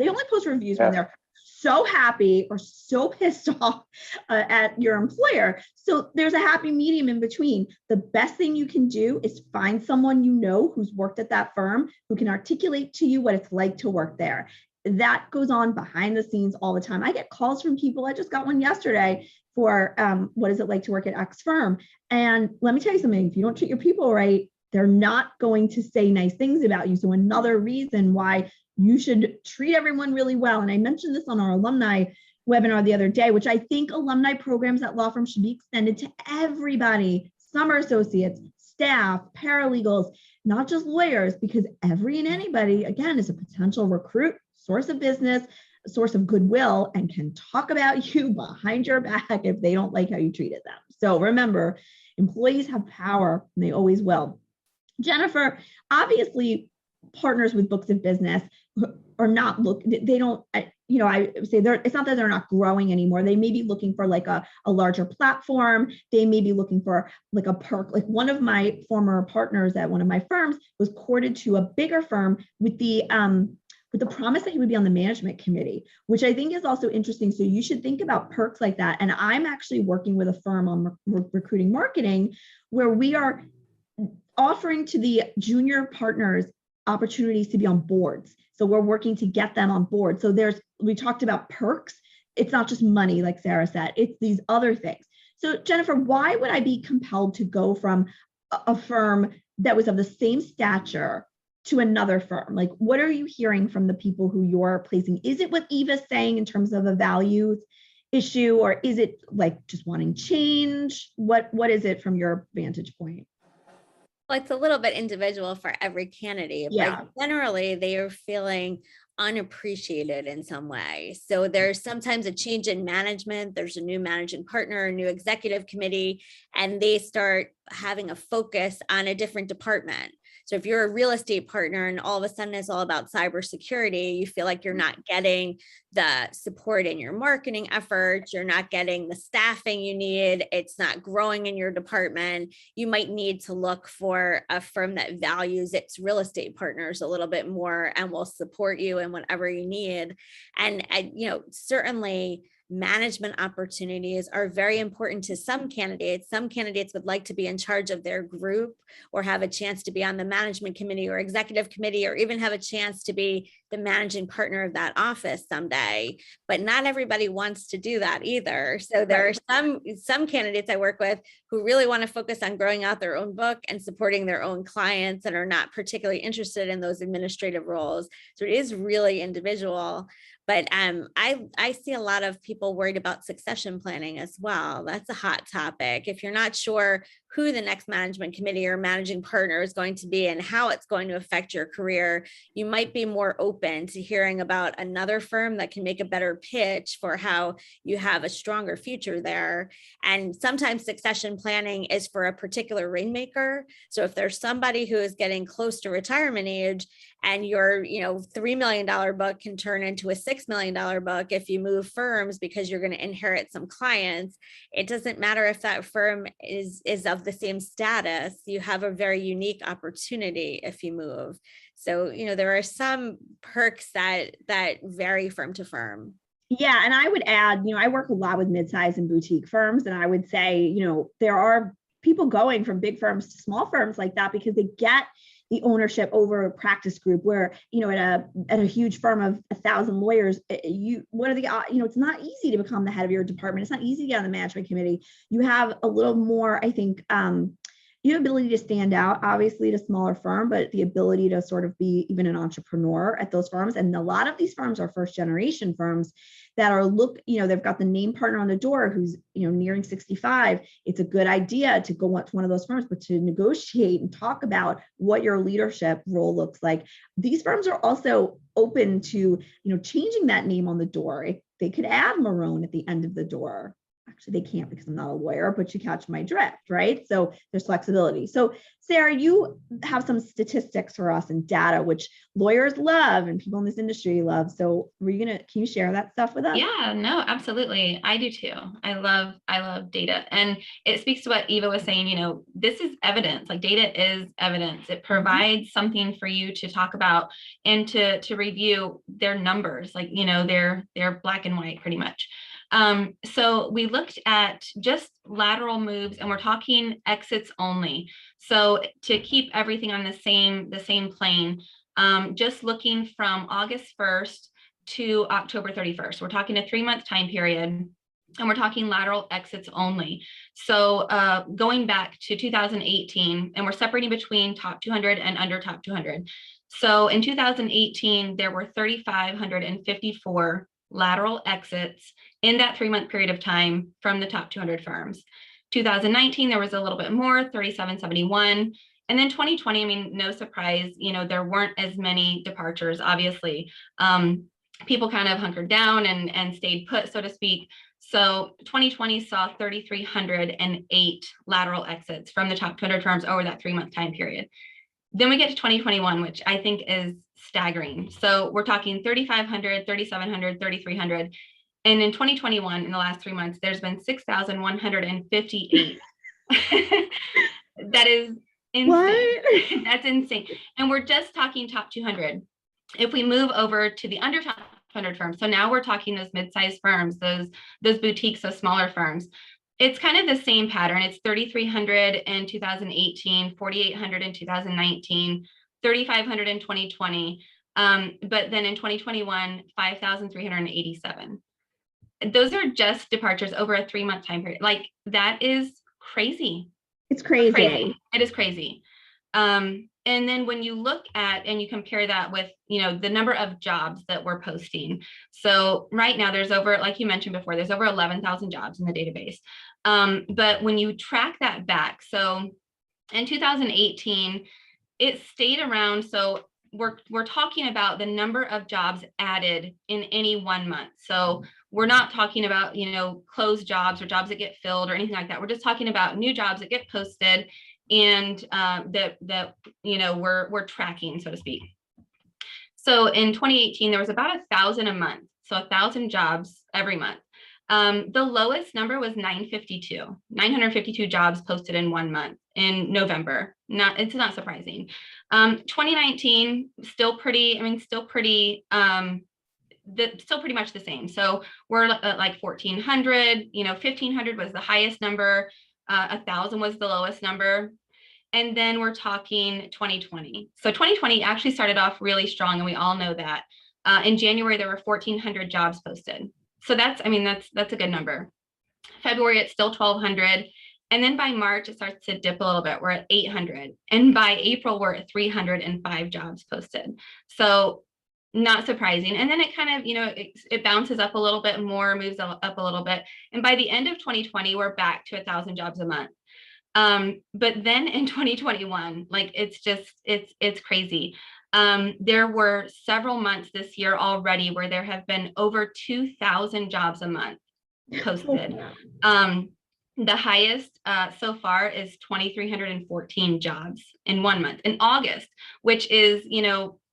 only post reviews when they're so happy or so pissed off at your employer. So there's a happy medium in between. The best thing you can do is find someone you know who's worked at that firm, who can articulate to you what it's like to work there. That goes on behind the scenes all the time. I get calls from people. I just got one yesterday for what is it like to work at X firm? And let me tell you something, if you don't treat your people right, they're not going to say nice things about you. So another reason why you should treat everyone really well. And I mentioned this on our alumni webinar the other day, which I think alumni programs at law firms should be extended to everybody, summer associates, staff, paralegals, not just lawyers, because every and anybody, again, is a potential recruit, source of business, a source of goodwill, and can talk about you behind your back if they don't like how you treated them. So remember, employees have power, and they always will. Jennifer, obviously, partners with books of business are not they don't, I would say it's not that they're not growing anymore. They may be looking for like a larger platform. They may be looking for like a perk. Like one of my former partners at one of my firms was courted to a bigger firm with the promise that he would be on the management committee, which I think is also interesting. So you should think about perks like that. And I'm actually working with a firm on recruiting marketing, where we are offering to the junior partners opportunities to be on boards. So we're working to get them on board. So we talked about perks. It's not just money, like Sarah said, it's these other things. So Jennifer, why would I be compelled to go from a firm that was of the same stature to another firm? Like, what are you hearing from the people who you're placing? Is it what Eva's saying in terms of a values issue, or is it like just wanting change? What is it from your vantage point? Well, it's a little bit individual for every candidate, but generally they are feeling unappreciated in some way. So there's sometimes a change in management. There's a new managing partner, a new executive committee, and they start having a focus on a different department. So if you're a real estate partner and all of a sudden it's all about cybersecurity, you feel like you're not getting the support in your marketing efforts, you're not getting the staffing you need, it's not growing in your department, you might need to look for a firm that values its real estate partners a little bit more and will support you in whatever you need. And certainly management opportunities are very important to some candidates. Some candidates would like to be in charge of their group or have a chance to be on the management committee or executive committee, or even have a chance to be the managing partner of that office someday. But not everybody wants to do that either. So there are some candidates I work with who really want to focus on growing out their own book and supporting their own clients and are not particularly interested in those administrative roles. So it is really individual. But I see a lot of people worried about succession planning as well. That's a hot topic. If you're not sure who the next management committee or managing partner is going to be and how it's going to affect your career, you might be more open to hearing about another firm that can make a better pitch for how you have a stronger future there. And sometimes succession planning is for a particular rainmaker. So if there's somebody who is getting close to retirement age and your $3 million book can turn into a $6 million book if you move firms because you're going to inherit some clients, it doesn't matter if that firm is of the same status. You have a very unique opportunity if you move. So, there are some perks that vary firm to firm. Yeah. And I would add, I work a lot with mid-size and boutique firms. And I would say, there are people going from big firms to small firms like that because they get the ownership over a practice group, where, at a huge firm of 1,000 lawyers, it's not easy to become the head of your department. It's not easy to get on the management committee. You have a little more, I think, you have ability to stand out, obviously, at a smaller firm, but the ability to sort of be even an entrepreneur at those firms. And a lot of these firms are first generation firms that are they've got the name partner on the door who's, nearing 65. It's a good idea to go to one of those firms, but to negotiate and talk about what your leadership role looks like. These firms are also open to, changing that name on the door. They could add Marone at the end of the door. Actually, they can't because I'm not a lawyer, but you catch my drift, right? So there's flexibility. So Sarah, you have some statistics for us and data, which lawyers love and people in this industry love. So can you share that stuff with us? Yeah, no, absolutely. I do too. I love data. And it speaks to what Eva was saying, this is evidence, like data is evidence. It provides something for you to talk about and to review their numbers, like, they're black and white pretty much. So we looked at just lateral moves, and we're talking exits only. So to keep everything on the same plane, just looking from August 1st to October 31st, we're talking a 3-month time period, and we're talking lateral exits only. So going back to 2018, and we're separating between top 200 and under top 200. So in 2018, there were 3,554 lateral exits in that 3-month period of time from the top 200 firms. 2019, there was a little bit more, 3,771. And then 2020, no surprise, there weren't as many departures, obviously. People kind of hunkered down and stayed put, so to speak. So 2020 saw 3,308 lateral exits from the top 200 firms over that 3-month time period. Then we get to 2021, which I think is staggering. So we're talking 3,500, 3,700, 3,300. And in 2021, in the last 3 months, there's been 6,158. That is insane. What? That's insane. And we're just talking top 200. If we move over to the under top 200 firms, so now we're talking those mid-sized firms, those boutiques, those smaller firms. It's kind of the same pattern. It's 3,300 in 2018, 4,800 in 2019, 3,500 in 2020. But then in 2021, 5,387. Those are just departures over a 3-month time period. Like, that is crazy. It's crazy. It is crazy. And then when you look at and you compare that with, the number of jobs that we're posting. So right now there's over, like you mentioned before, there's over 11,000 jobs in the database. But when you track that back, so in 2018, it stayed around. So we're talking about the number of jobs added in any 1 month. So we're not talking about, closed jobs or jobs that get filled or anything like that. We're just talking about new jobs that get posted and that we're tracking, so to speak. So in 2018, there was about 1,000 a month. So 1,000 jobs every month. The lowest number was 952 jobs posted in 1 month in November. It's not surprising. 2019, still pretty much the same. So we're at like 1,400, 1,500 was the highest number. 1,000 was the lowest number. And then we're talking 2020. So 2020 actually started off really strong, and we all know that. In January, there were 1,400 jobs posted. So that's a good number. February, it's still 1,200. And then by March, it starts to dip a little bit. We're at 800. And by April, we're at 305 jobs posted. So not surprising. And then it kind of, it bounces up a little bit more, moves up a little bit. And by the end of 2020, we're back to 1,000 jobs a month. But then in 2021, like, it's crazy. There were several months this year already where there have been over 2,000 jobs a month posted. The highest so far is 2,314 jobs in 1 month in August, which is,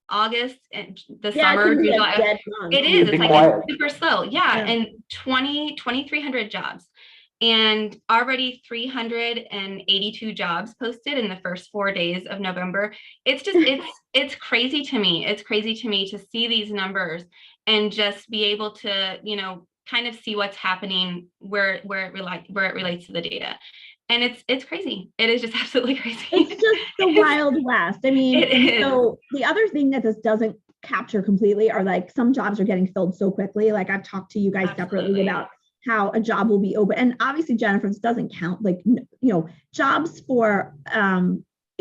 August and the summer. It is. It's like super slow. Yeah. And 2,300 jobs. And already 382 jobs posted in the first 4 days of November. It's just, it's crazy to me. It's crazy to me to see these numbers and just be able to, kind of see what's happening where it relates to the data. And it's crazy. It is just absolutely crazy. It's just the Wild West. I mean, so the other thing that this doesn't capture completely are like some jobs are getting filled so quickly. Like, I've talked to you guys separately about how a job will be open. And obviously, Jennifer, this doesn't count, like, jobs for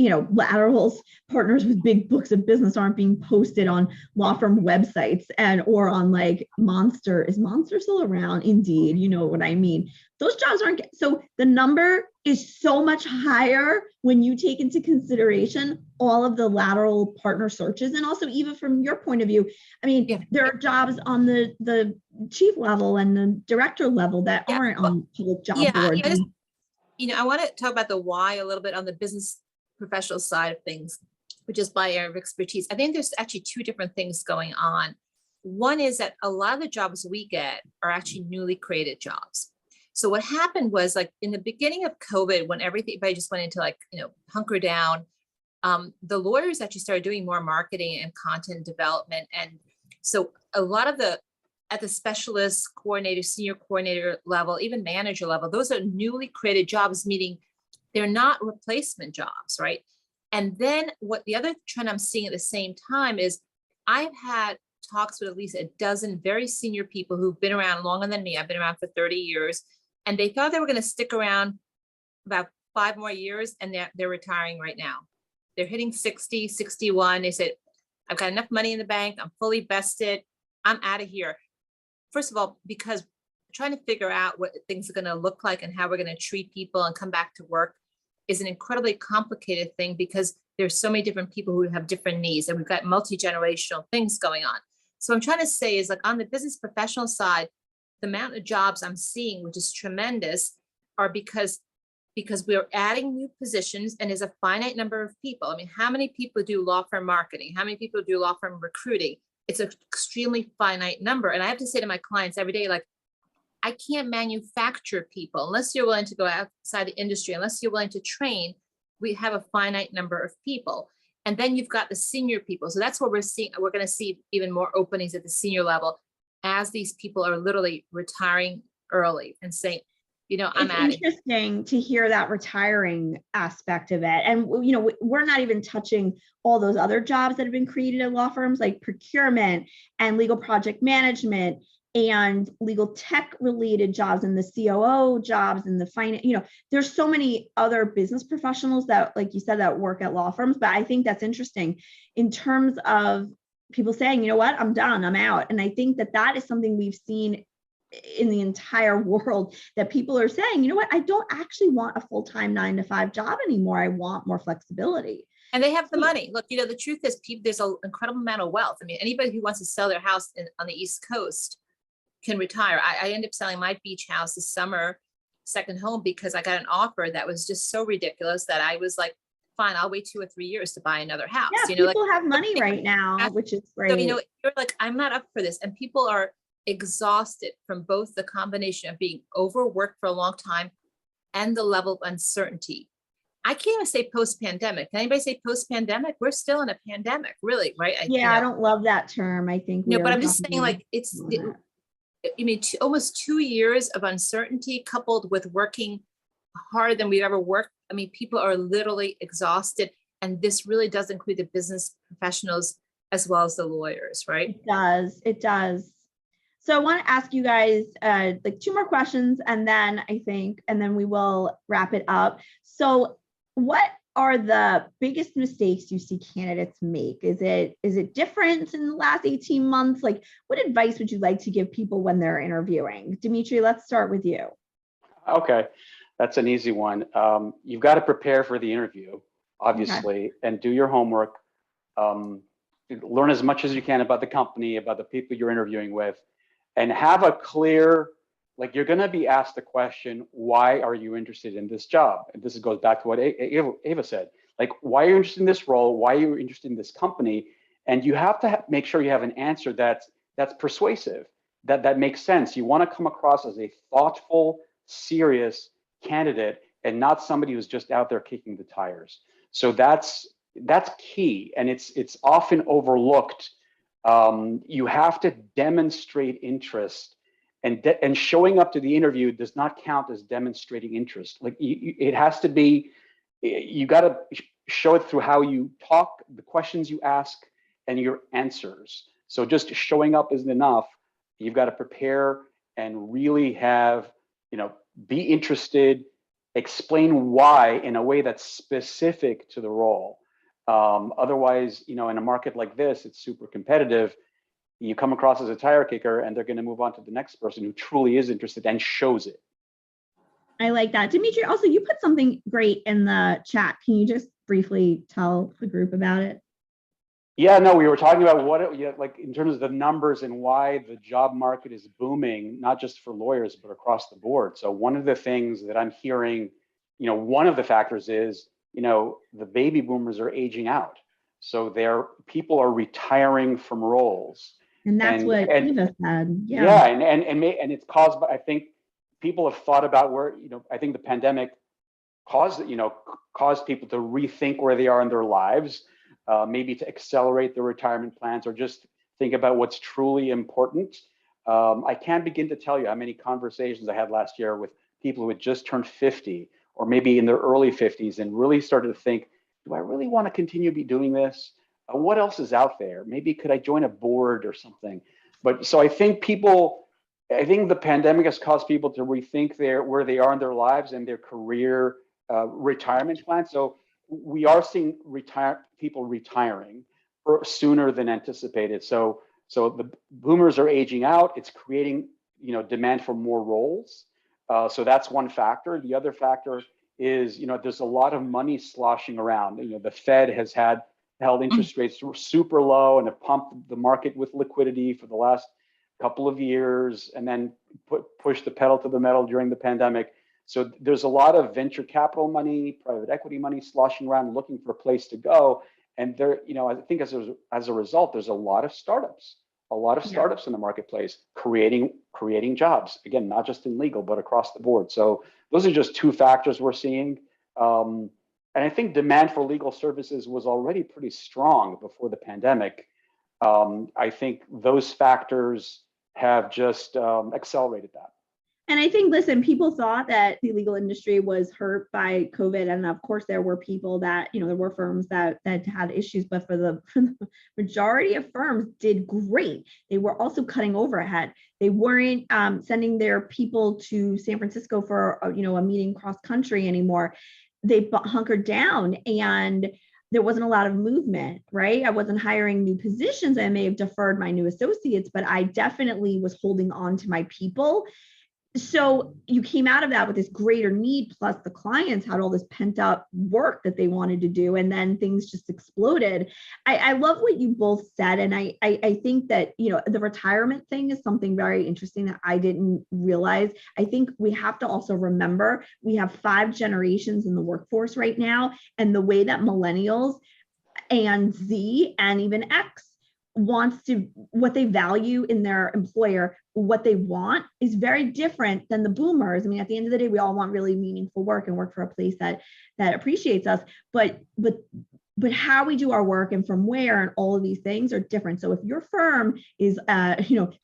laterals, partners with big books of business aren't being posted on law firm websites or on like Monster. Is Monster still around? Indeed, you know what I mean. Those jobs aren't, so the number is so much higher when you take into consideration all of the lateral partner searches. And also, even from your point of view, I mean, there are jobs on the chief level and the director level that aren't on public job boards. I want to talk about the why a little bit on the business professional side of things, which is my area of expertise. I think there's actually two different things going on. One is that a lot of the jobs we get are actually newly created jobs. So what happened was, like, in the beginning of COVID, when everybody just went into like, hunker down, the lawyers actually started doing more marketing and content development. And so a lot of at the specialist coordinator, senior coordinator level, even manager level, those are newly created jobs, meaning they're not replacement jobs, right? And then what the other trend I'm seeing at the same time is I've had talks with at least a dozen very senior people who've been around longer than me. I've been around for 30 years, and they thought they were going to stick around about 5 more years, and they're retiring right now. They're hitting 60, 61. They said, I've got enough money in the bank. I'm fully vested. I'm out of here. First of all, because trying to figure out what things are going to look like and how we're going to treat people and come back to work is an incredibly complicated thing, because there's so many different people who have different needs, and we've got multi-generational things going on. So what I'm trying to say is, like, on the business professional side, the amount of jobs I'm seeing, which is tremendous, are because we're adding new positions, and there's a finite number of people. I mean, how many people do law firm marketing? How many people do law firm recruiting? It's an extremely finite number. And I have to say to my clients every day, like, I can't manufacture people unless you're willing to go outside the industry, unless you're willing to train. We have a finite number of people. And then you've got the senior people. So that's what we're seeing. We're going to see even more openings at the senior level as these people are literally retiring early and saying, I'm out. It's interesting to hear that retiring aspect of it. And, we're not even touching all those other jobs that have been created at law firms, like procurement and legal project management and legal tech related jobs and the COO jobs and the finance. There's so many other business professionals that, like you said, that work at law firms. But I think that's interesting in terms of people saying, you know what, I'm done, I'm out. And I think that is something we've seen in the entire world, that people are saying, you know what, I don't actually want a full-time 9-to-5 job anymore. I want more flexibility. And they have the money. Look, the truth is, there's an incredible amount of wealth. I mean, anybody who wants to sell their house on the East Coast can retire. I ended up selling my beach house this summer, second home, because I got an offer that was just so ridiculous that I was like, fine, I'll wait 2 or 3 years to buy another house. Yeah, people have money right now, which is great. So, you're like, I'm not up for this. And people are exhausted from both the combination of being overworked for a long time and the level of uncertainty. I can't even say post-pandemic. Can anybody say post-pandemic? We're still in a pandemic, really, right? I don't love that term. I think but I'm just saying, like, almost 2 years of uncertainty coupled with working harder than we've ever worked. I mean, people are literally exhausted, and this really does include the business professionals as well as the lawyers, right? It does. So I want to ask you guys like 2 more questions, and then we will wrap it up. So what are the biggest mistakes you see candidates make? Is it different in the last 18 months? Like, what advice would you like to give people when they're interviewing? Dimitri, let's start with you. Okay, that's an easy one. You've got to prepare for the interview, obviously, and do your homework. Learn as much as you can about the company, about the people you're interviewing with, and have a clear, like, you're going to be asked the question, why are you interested in this job? And this goes back to what Eva said. Like, why are you interested in this role? Why are you interested in this company? And you have to make sure you have an answer that's persuasive, that makes sense. You want to come across as a thoughtful, serious candidate and not somebody who's just out there kicking the tires. So that's key, and it's often overlooked. You have to demonstrate interest, and showing up to the interview does not count as demonstrating interest. Like, it has to be, you got to show it through how you talk, the questions you ask, and your answers. So just showing up isn't enough. You've got to prepare and really have, be interested, explain why in a way that's specific to the role. Otherwise, in a market like this, it's super competitive. You come across as a tire kicker and they're going to move on to the next person who truly is interested and shows it. I like that. Dimitri, also, you put something great in the chat. Can you just briefly tell the group about it? Yeah, no, we were talking about like in terms of the numbers and why the job market is booming, not just for lawyers, but across the board. So one of the things that I'm hearing, one of the factors is, the baby boomers are aging out. So people are retiring from roles. And that's what Eva said. Yeah, and it's caused by, I think people have thought about where, I think the pandemic caused people to rethink where they are in their lives, maybe to accelerate their retirement plans or just think about what's truly important. I can't begin to tell you how many conversations I had last year with people who had just turned 50 or maybe in their early 50s and really started to think, do I really want to continue to be doing this? What else is out there? Maybe could I join a board or something? But so I think the pandemic has caused people to rethink where they are in their lives and their career retirement plan. So we are seeing people retiring sooner than anticipated. So the boomers are aging out. It's creating demand for more roles. So that's one factor. The other factor is there's a lot of money sloshing around. The Fed has held interest rates super low and have pumped the market with liquidity for the last couple of years, and then pushed the pedal to the metal during the pandemic. So there's a lot of venture capital money, private equity money sloshing around looking for a place to go. And I think as a result, there's a lot of startups in the marketplace creating jobs. Again, not just in legal, but across the board. So those are just two factors we're seeing. And I think demand for legal services was already pretty strong before the pandemic. I think those factors have just accelerated that. And I think, listen, people thought that the legal industry was hurt by COVID. And of course, there were people that, there were firms that had issues, but for the majority of firms did great. They were also cutting overhead. They weren't sending their people to San Francisco for, a meeting cross country anymore. They hunkered down and there wasn't a lot of movement, right? I wasn't hiring new positions. I may have deferred my new associates, but I definitely was holding on to my people. So you came out of that with this greater need, plus the clients had all this pent up work that they wanted to do. And then things just exploded. I love what you both said. And I think that, the retirement thing is something very interesting that I didn't realize. I think we have to also remember we have 5 generations in the workforce right now. And the way that millennials and Z and even X what they value in their employer, what they want is very different than the boomers. I mean, at the end of the day, we all want really meaningful work and work for a place that appreciates us, but how we do our work and from where and all of these things are different. So if your firm is,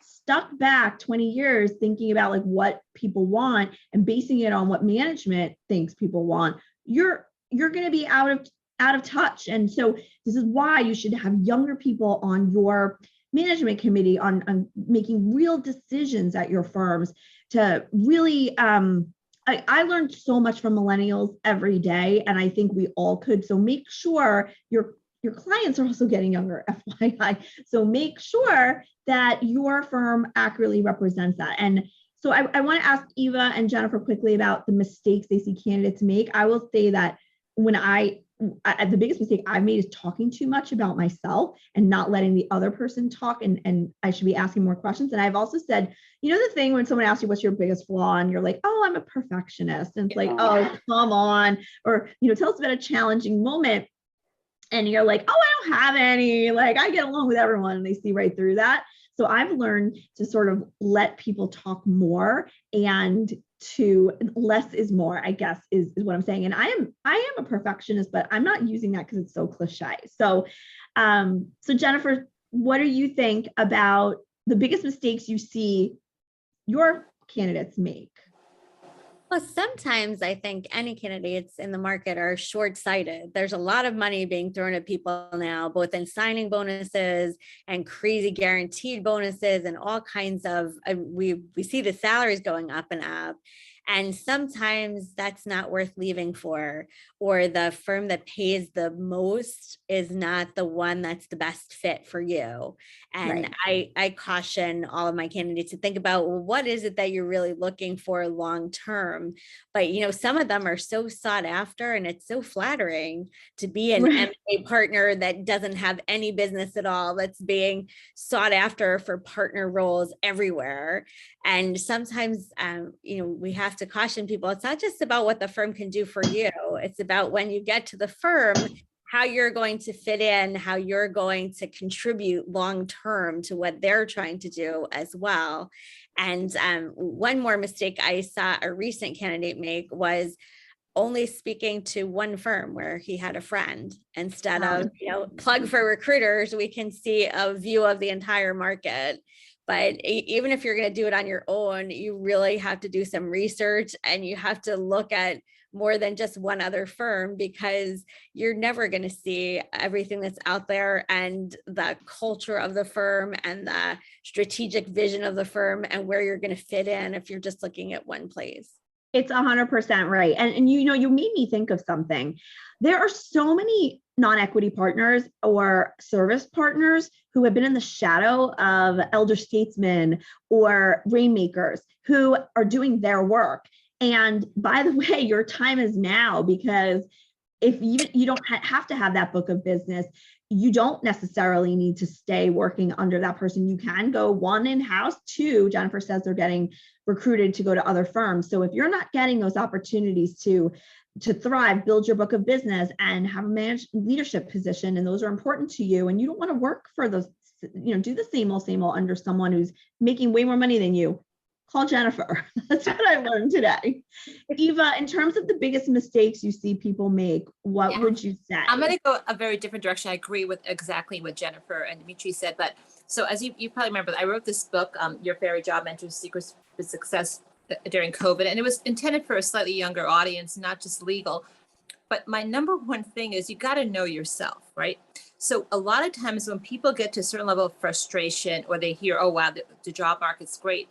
stuck back 20 years thinking about like what people want and basing it on what management thinks people want, you're going to be out of touch. And so this is why you should have younger people on your management committee on making real decisions at your firms to really, I learned so much from millennials every day, and I think we all could. So make sure your clients are also getting younger, FYI. So make sure that your firm accurately represents that. And so I want to ask Eva and Jennifer quickly about the mistakes they see candidates make. I will say that the biggest mistake I've made is talking too much about myself and not letting the other person talk, and I should be asking more questions. And I've also said, the thing when someone asks you what's your biggest flaw and you're like, oh, I'm a perfectionist, and it's like, oh, come on, or tell us about a challenging moment and you're like, oh, I don't have any, like I get along with everyone, and they see right through that. So I've learned to sort of let people talk more, and to less is more, I guess, is what I'm saying. And I am a perfectionist, but I'm not using that because it's so cliche. So, so Jennifer, what do you think about the biggest mistakes you see your candidates make? Well, sometimes I think any candidates in the market are short-sighted. There's a lot of money being thrown at people now, both in signing bonuses and crazy guaranteed bonuses and all kinds of, we see the salaries going up and up. And sometimes that's not worth leaving for, or the firm that pays the most is not the one that's the best fit for you. And I caution all of my candidates to think about, well, what is it that you're really looking for long term? But some of them are so sought after, and it's so flattering to be an M&A partner that doesn't have any business at all, that's being sought after for partner roles everywhere. And sometimes, we have to caution people, it's not just about what the firm can do for you. It's about when you get to the firm, how you're going to fit in, how you're going to contribute long-term to what they're trying to do as well. And one more mistake I saw a recent candidate make was only speaking to one firm where he had a friend, instead of, plug for recruiters, we can see a view of the entire market. But even if you're going to do it on your own, you really have to do some research, and you have to look at more than just one other firm, because you're never going to see everything that's out there, and the culture of the firm and the strategic vision of the firm and where you're going to fit in if you're just looking at one place. It's 100% right. And you made me think of something. There are so many non-equity partners or service partners who have been in the shadow of elder statesmen or rainmakers who are doing their work. And by the way, your time is now, because if you don't have to have that book of business, you don't necessarily need to stay working under that person. You can go one in-house, two, Jennifer says they're getting recruited to go to other firms. So if you're not getting those opportunities to thrive, build your book of business and have a managed leadership position, and those are important to you, and you don't want to work for those, do the same old under someone who's making way more money than you, call Jennifer. That's what I learned today. Eva, in terms of the biggest mistakes you see people make, what would you say? I'm going to go a very different direction. I agree with exactly what Jennifer and Dimitri said. But so as you probably remember, I wrote this book, Your Fairy Job Mentor's Secrets to Success during COVID. And it was intended for a slightly younger audience, not just legal. But my number one thing is you got to know yourself, right? So a lot of times when people get to a certain level of frustration, or they hear, oh, wow, the job market's great,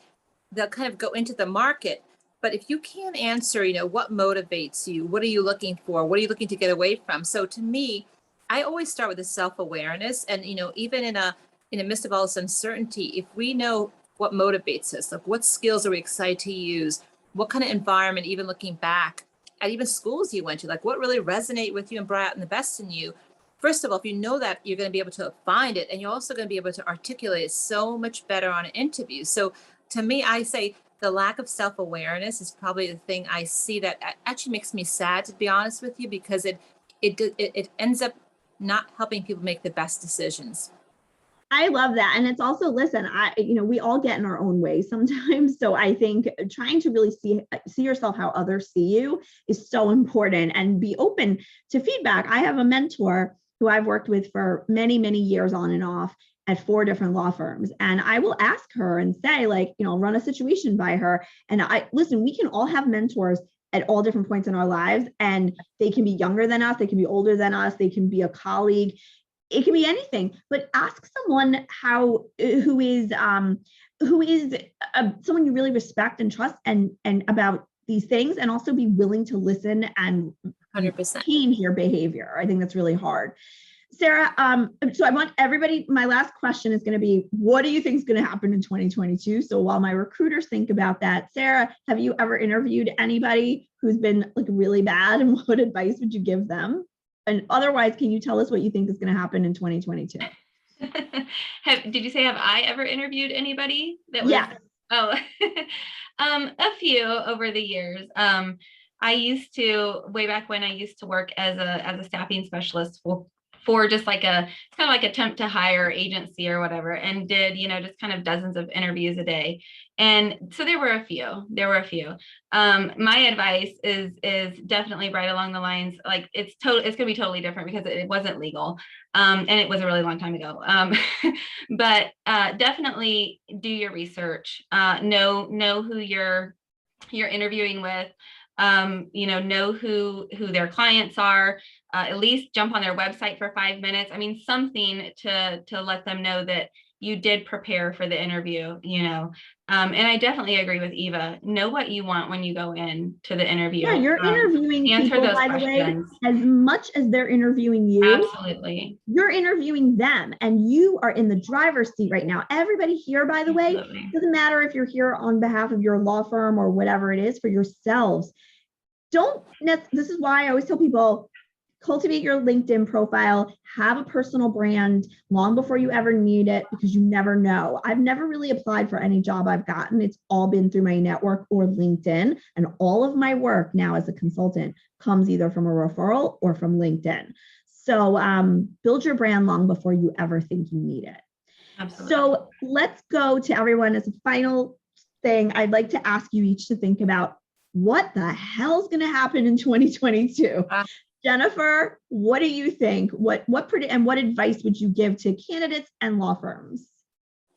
they'll kind of go into the market. But if you can't answer, what motivates you? What are you looking for? What are you looking to get away from? So to me, I always start with the self-awareness. And, even in the midst of all this uncertainty, if we know what motivates us, like what skills are we excited to use? What kind of environment, even looking back at even schools you went to, like what really resonate with you and brought out the best in you? First of all, if you know that, you're going to be able to find it, and you're also going to be able to articulate it so much better on an interview. So to me, I say the lack of self-awareness is probably the thing I see that actually makes me sad, to be honest with you, because it ends up not helping people make the best decisions. I love that. And it's also, listen, we all get in our own way sometimes. So I think trying to really see yourself how others see you is so important, and be open to feedback. I have a mentor who I've worked with for many, many years on and off at 4 different law firms. And I will ask her and say, run a situation by her. And listen, we can all have mentors at all different points in our lives, and they can be younger than us, they can be older than us, they can be a colleague, it can be anything. But ask someone who is someone you really respect and trust, and about these things, and also be willing to listen and 100% change your behavior. I think that's really hard. Sarah, so I want everybody, my last question is going to be, what do you think is going to happen in 2022? So while my recruiters think about that, Sarah, have you ever interviewed anybody who's been really bad, and what advice would you give them? And otherwise, can you tell us what you think is going to happen in 2022? Did you say, have I ever interviewed anybody? Yes. Oh, a few over the years. I used to, way back when I used to work as a staffing specialist for just it's kind of like attempt to hire agency or whatever, and did, just kind of dozens of interviews a day. And so there were a few. My advice is definitely right along the lines, it's going to be totally different because it wasn't legal. And it was a really long time ago. But definitely do your research, know who you're interviewing with, know who their clients are, at least jump on their website for 5 minutes. I mean, something to let them know that you did prepare for the interview, and I definitely agree with Eva. Know what you want when you go in to the interview. Yeah, you're interviewing answer people, those by the way, questions. as much as they're interviewing you. Absolutely. You're interviewing them, and you are in the driver's seat right now. Everybody here, by the way, Absolutely. doesn't matter if you're here on behalf of your law firm or whatever it is, for yourselves. This is why I always tell people, cultivate your LinkedIn profile, have a personal brand long before you ever need it, because you never know. I've never really applied for any job I've gotten. It's all been through my network or LinkedIn. And all of my work now as a consultant comes either from a referral or from LinkedIn. So build your brand long before you ever think you need it. Absolutely. So let's go to everyone as a final thing. I'd like to ask you each to think about what the hell's going to happen in 2022. Jennifer, what do you think? What advice would you give to candidates and law firms?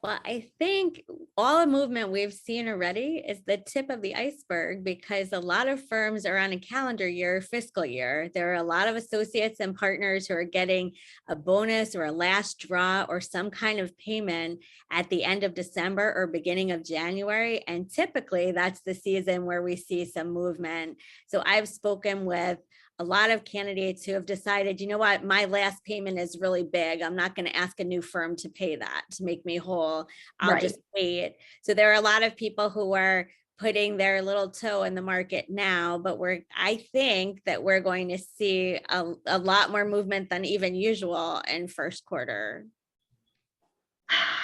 Well, I think all the movement we've seen already is the tip of the iceberg, because a lot of firms are on a calendar year, fiscal year. There are a lot of associates and partners who are getting a bonus or a last draw or some kind of payment at the end of December or beginning of January. And typically that's the season where we see some movement. So I've spoken with a lot of candidates who have decided, you know what, my last payment is really big. I'm not going to ask a new firm to pay that to make me whole. I'll just wait. So there are a lot of people who are putting their little toe in the market now, but I think that we're going to see a lot more movement than even usual in first quarter.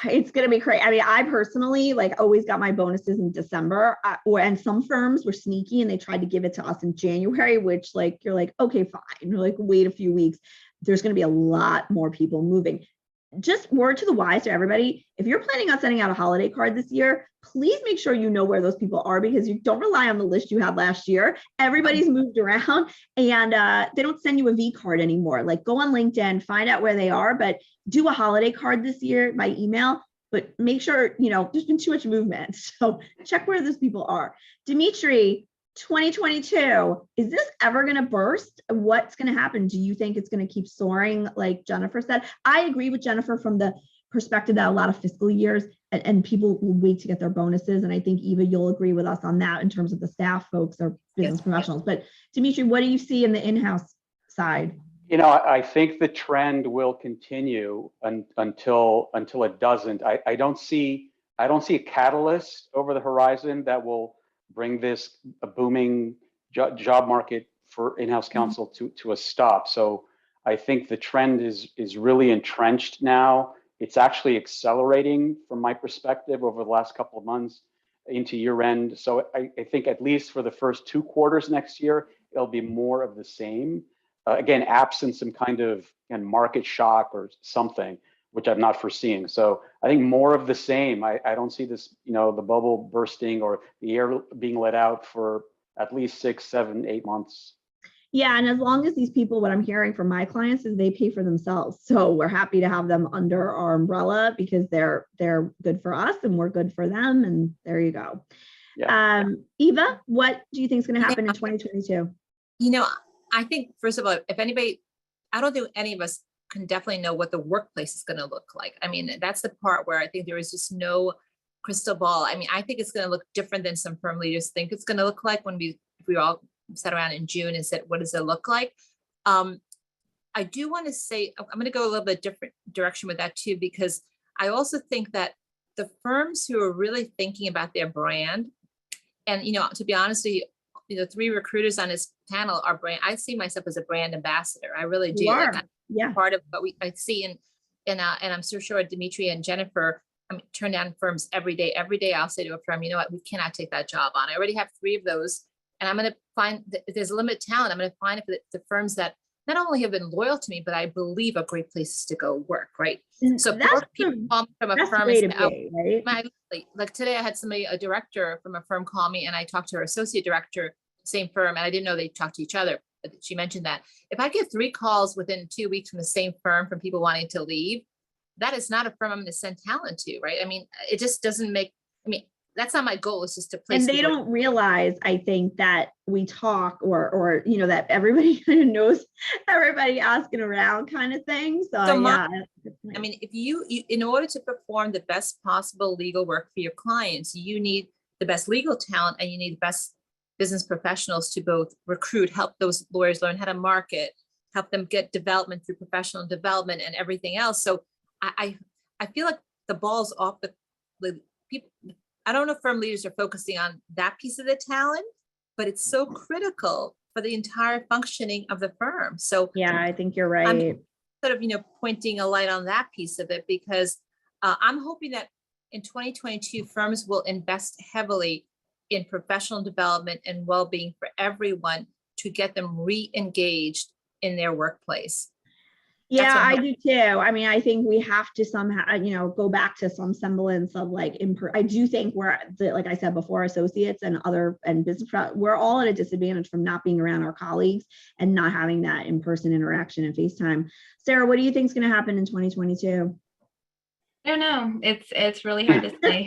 It's going to be crazy. I mean, I personally always got my bonuses in December, and some firms were sneaky and they tried to give it to us in January, which you're like, okay, fine. You're wait a few weeks. There's going to be a lot more people moving. Just word to the wise to everybody. If you're planning on sending out a holiday card this year, please make sure you know where those people are, because you don't rely on the list you had last year. Everybody's moved around, and they don't send you a V card anymore. Go on LinkedIn, find out where they are, but do a holiday card this year by email, but make sure, there's been too much movement. So check where those people are. Dimitri, 2022, is this ever going to burst? What's going to happen? Do you think it's going to keep soaring like Jennifer said? I agree with Jennifer from the perspective that a lot of fiscal years and people will wait to get their bonuses. And I think, Eva, you'll agree with us on that in terms of the staff folks or business professionals. But Dimitri, what do you see in the in-house side? I think the trend will continue until it doesn't. I don't see a catalyst over the horizon that will bring this a booming job market for in-house counsel to a stop. So I think the trend is really entrenched now. It's actually accelerating from my perspective over the last couple of months into year end. So I think at least for the first 2 quarters next year, it'll be more of the same. Again, absent some kind of market shock or something, which I'm not foreseeing. So I think more of the same. I don't see this, the bubble bursting or the air being let out for at least 6, 7, 8 months. Yeah, and as long as these people, what I'm hearing from my clients is they pay for themselves. So we're happy to have them under our umbrella because they're good for us and we're good for them. And there you go. Yeah. Eva, what do you think is going to happen in 2022? I think, first of all, if anybody, I don't think any of us can definitely know what the workplace is going to look like. I mean, that's the part where I think there is just no crystal ball. I mean, I think it's going to look different than some firm leaders think it's going to look like when we all sat around in June and said, what does it look like? I do want to say, I'm going to go a little bit different direction with that too, because I also think that the firms who are really thinking about their brand, and, to be honest with you, 3 recruiters on this panel are brand. I see myself as a brand ambassador. I really do. Yeah. Part of what I see, and I'm so sure Dimitri and Jennifer turn down firms every day. Every day I'll say to a firm, you know what, we cannot take that job on. I already have 3 of those, and I'm going to find that if there's a limited talent, I'm going to find the firms that not only have been loyal to me, but I believe are great places to go work. Right. So that's people call me from a firm, right? Like today I had a director from a firm call me, and I talked to her associate director, same firm, and I didn't know they talked to each other. But she mentioned that if I get 3 calls within 2 weeks from the same firm from people wanting to leave, that is not a firm I'm going to send talent to, right? I mean, it just doesn't make. I mean, that's not my goal. It's just to place. And they don't realize, I think, that we talk or that everybody kind of knows everybody asking around kind of thing. So yeah. I mean, if you, in order to perform the best possible legal work for your clients, you need the best legal talent and you need the best business professionals to both recruit, help those lawyers learn how to market, help them get development through professional development and everything else. So I feel like the ball's off the people. I don't know if firm leaders are focusing on that piece of the talent, but it's so critical for the entire functioning of the firm. So yeah, I think you're right. I'm sort of, pointing a light on that piece of it, because I'm hoping that in 2022, firms will invest heavily in professional development and well-being for everyone to get them re-engaged in their workplace. Yeah, I do too. I mean, I think we have to somehow, go back to some semblance of like, I do think we're, like I said before, associates and business, we're all at a disadvantage from not being around our colleagues and not having that in-person interaction and FaceTime. Sarah, what do you think is going to happen in 2022? I don't know. It's really hard to say.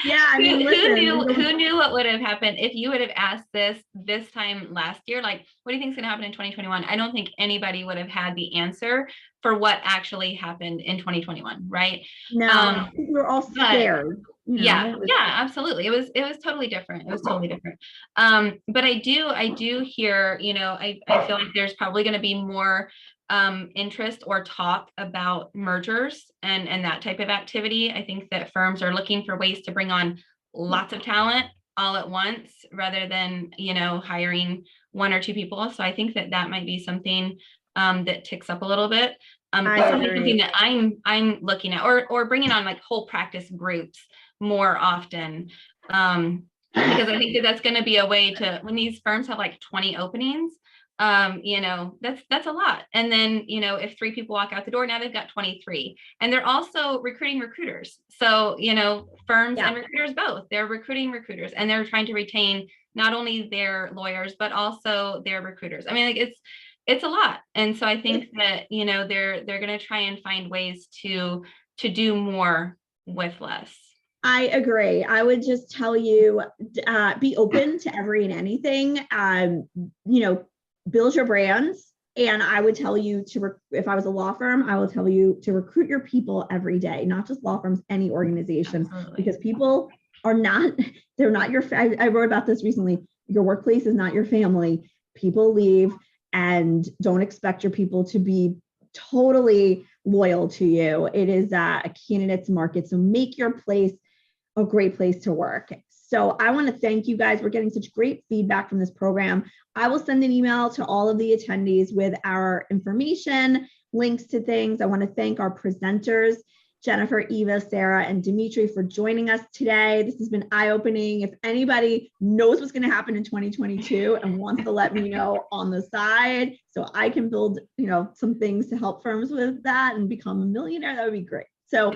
Yeah, I mean, who knew what would have happened if you would have asked this time last year? Like, what do you think is going to happen in 2021? I don't think anybody would have had the answer for what actually happened in 2021, right? No, we're all scared. Yeah, absolutely. It was totally different. It was totally different. But I do hear, I feel like there's probably going to be more interest or talk about mergers and that type of activity. I think that firms are looking for ways to bring on lots of talent all at once rather than, hiring one or two people. So I think that might be something that ticks up a little bit. Something that I'm looking at, or bringing on like whole practice groups more often, because I think that's going to be a way to, when these firms have like 20 openings, that's a lot. And then, if 3 people walk out the door, now they've got 23, and they're also recruiting recruiters. So, firms and recruiters both, they're recruiting recruiters, and they're trying to retain not only their lawyers, but also their recruiters. I mean, like it's a lot. And so I think that, they're going to try and find ways to do more with less. I agree. I would just tell you, be open to every and anything, build your brands. And I would tell you if I was a law firm, I will tell you to recruit your people every day, not just law firms, any organization. Absolutely. Because people they're not your, I wrote about this recently. Your workplace is not your family. People leave, and don't expect your people to be totally loyal to you. It is a candidate's market. So make your place a great place to work. So I want to thank you guys. We're getting such great feedback from this program. I will send an email to all of the attendees with our information, links to things. I want to thank our presenters, Jennifer, Eva, Sarah, and Dimitri, for joining us today. This has been eye-opening. If anybody knows what's going to happen in 2022 and wants to let me know on the side so I can build, some things to help firms with that and become a millionaire, that would be great. So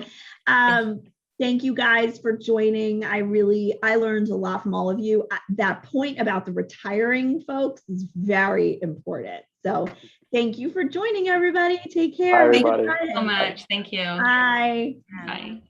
thank you guys for joining. I learned a lot from all of you. That point about the retiring folks is very important. So thank you for joining, everybody. Take care. Bye, everybody. Thank you so much. Thank you. Bye. Bye.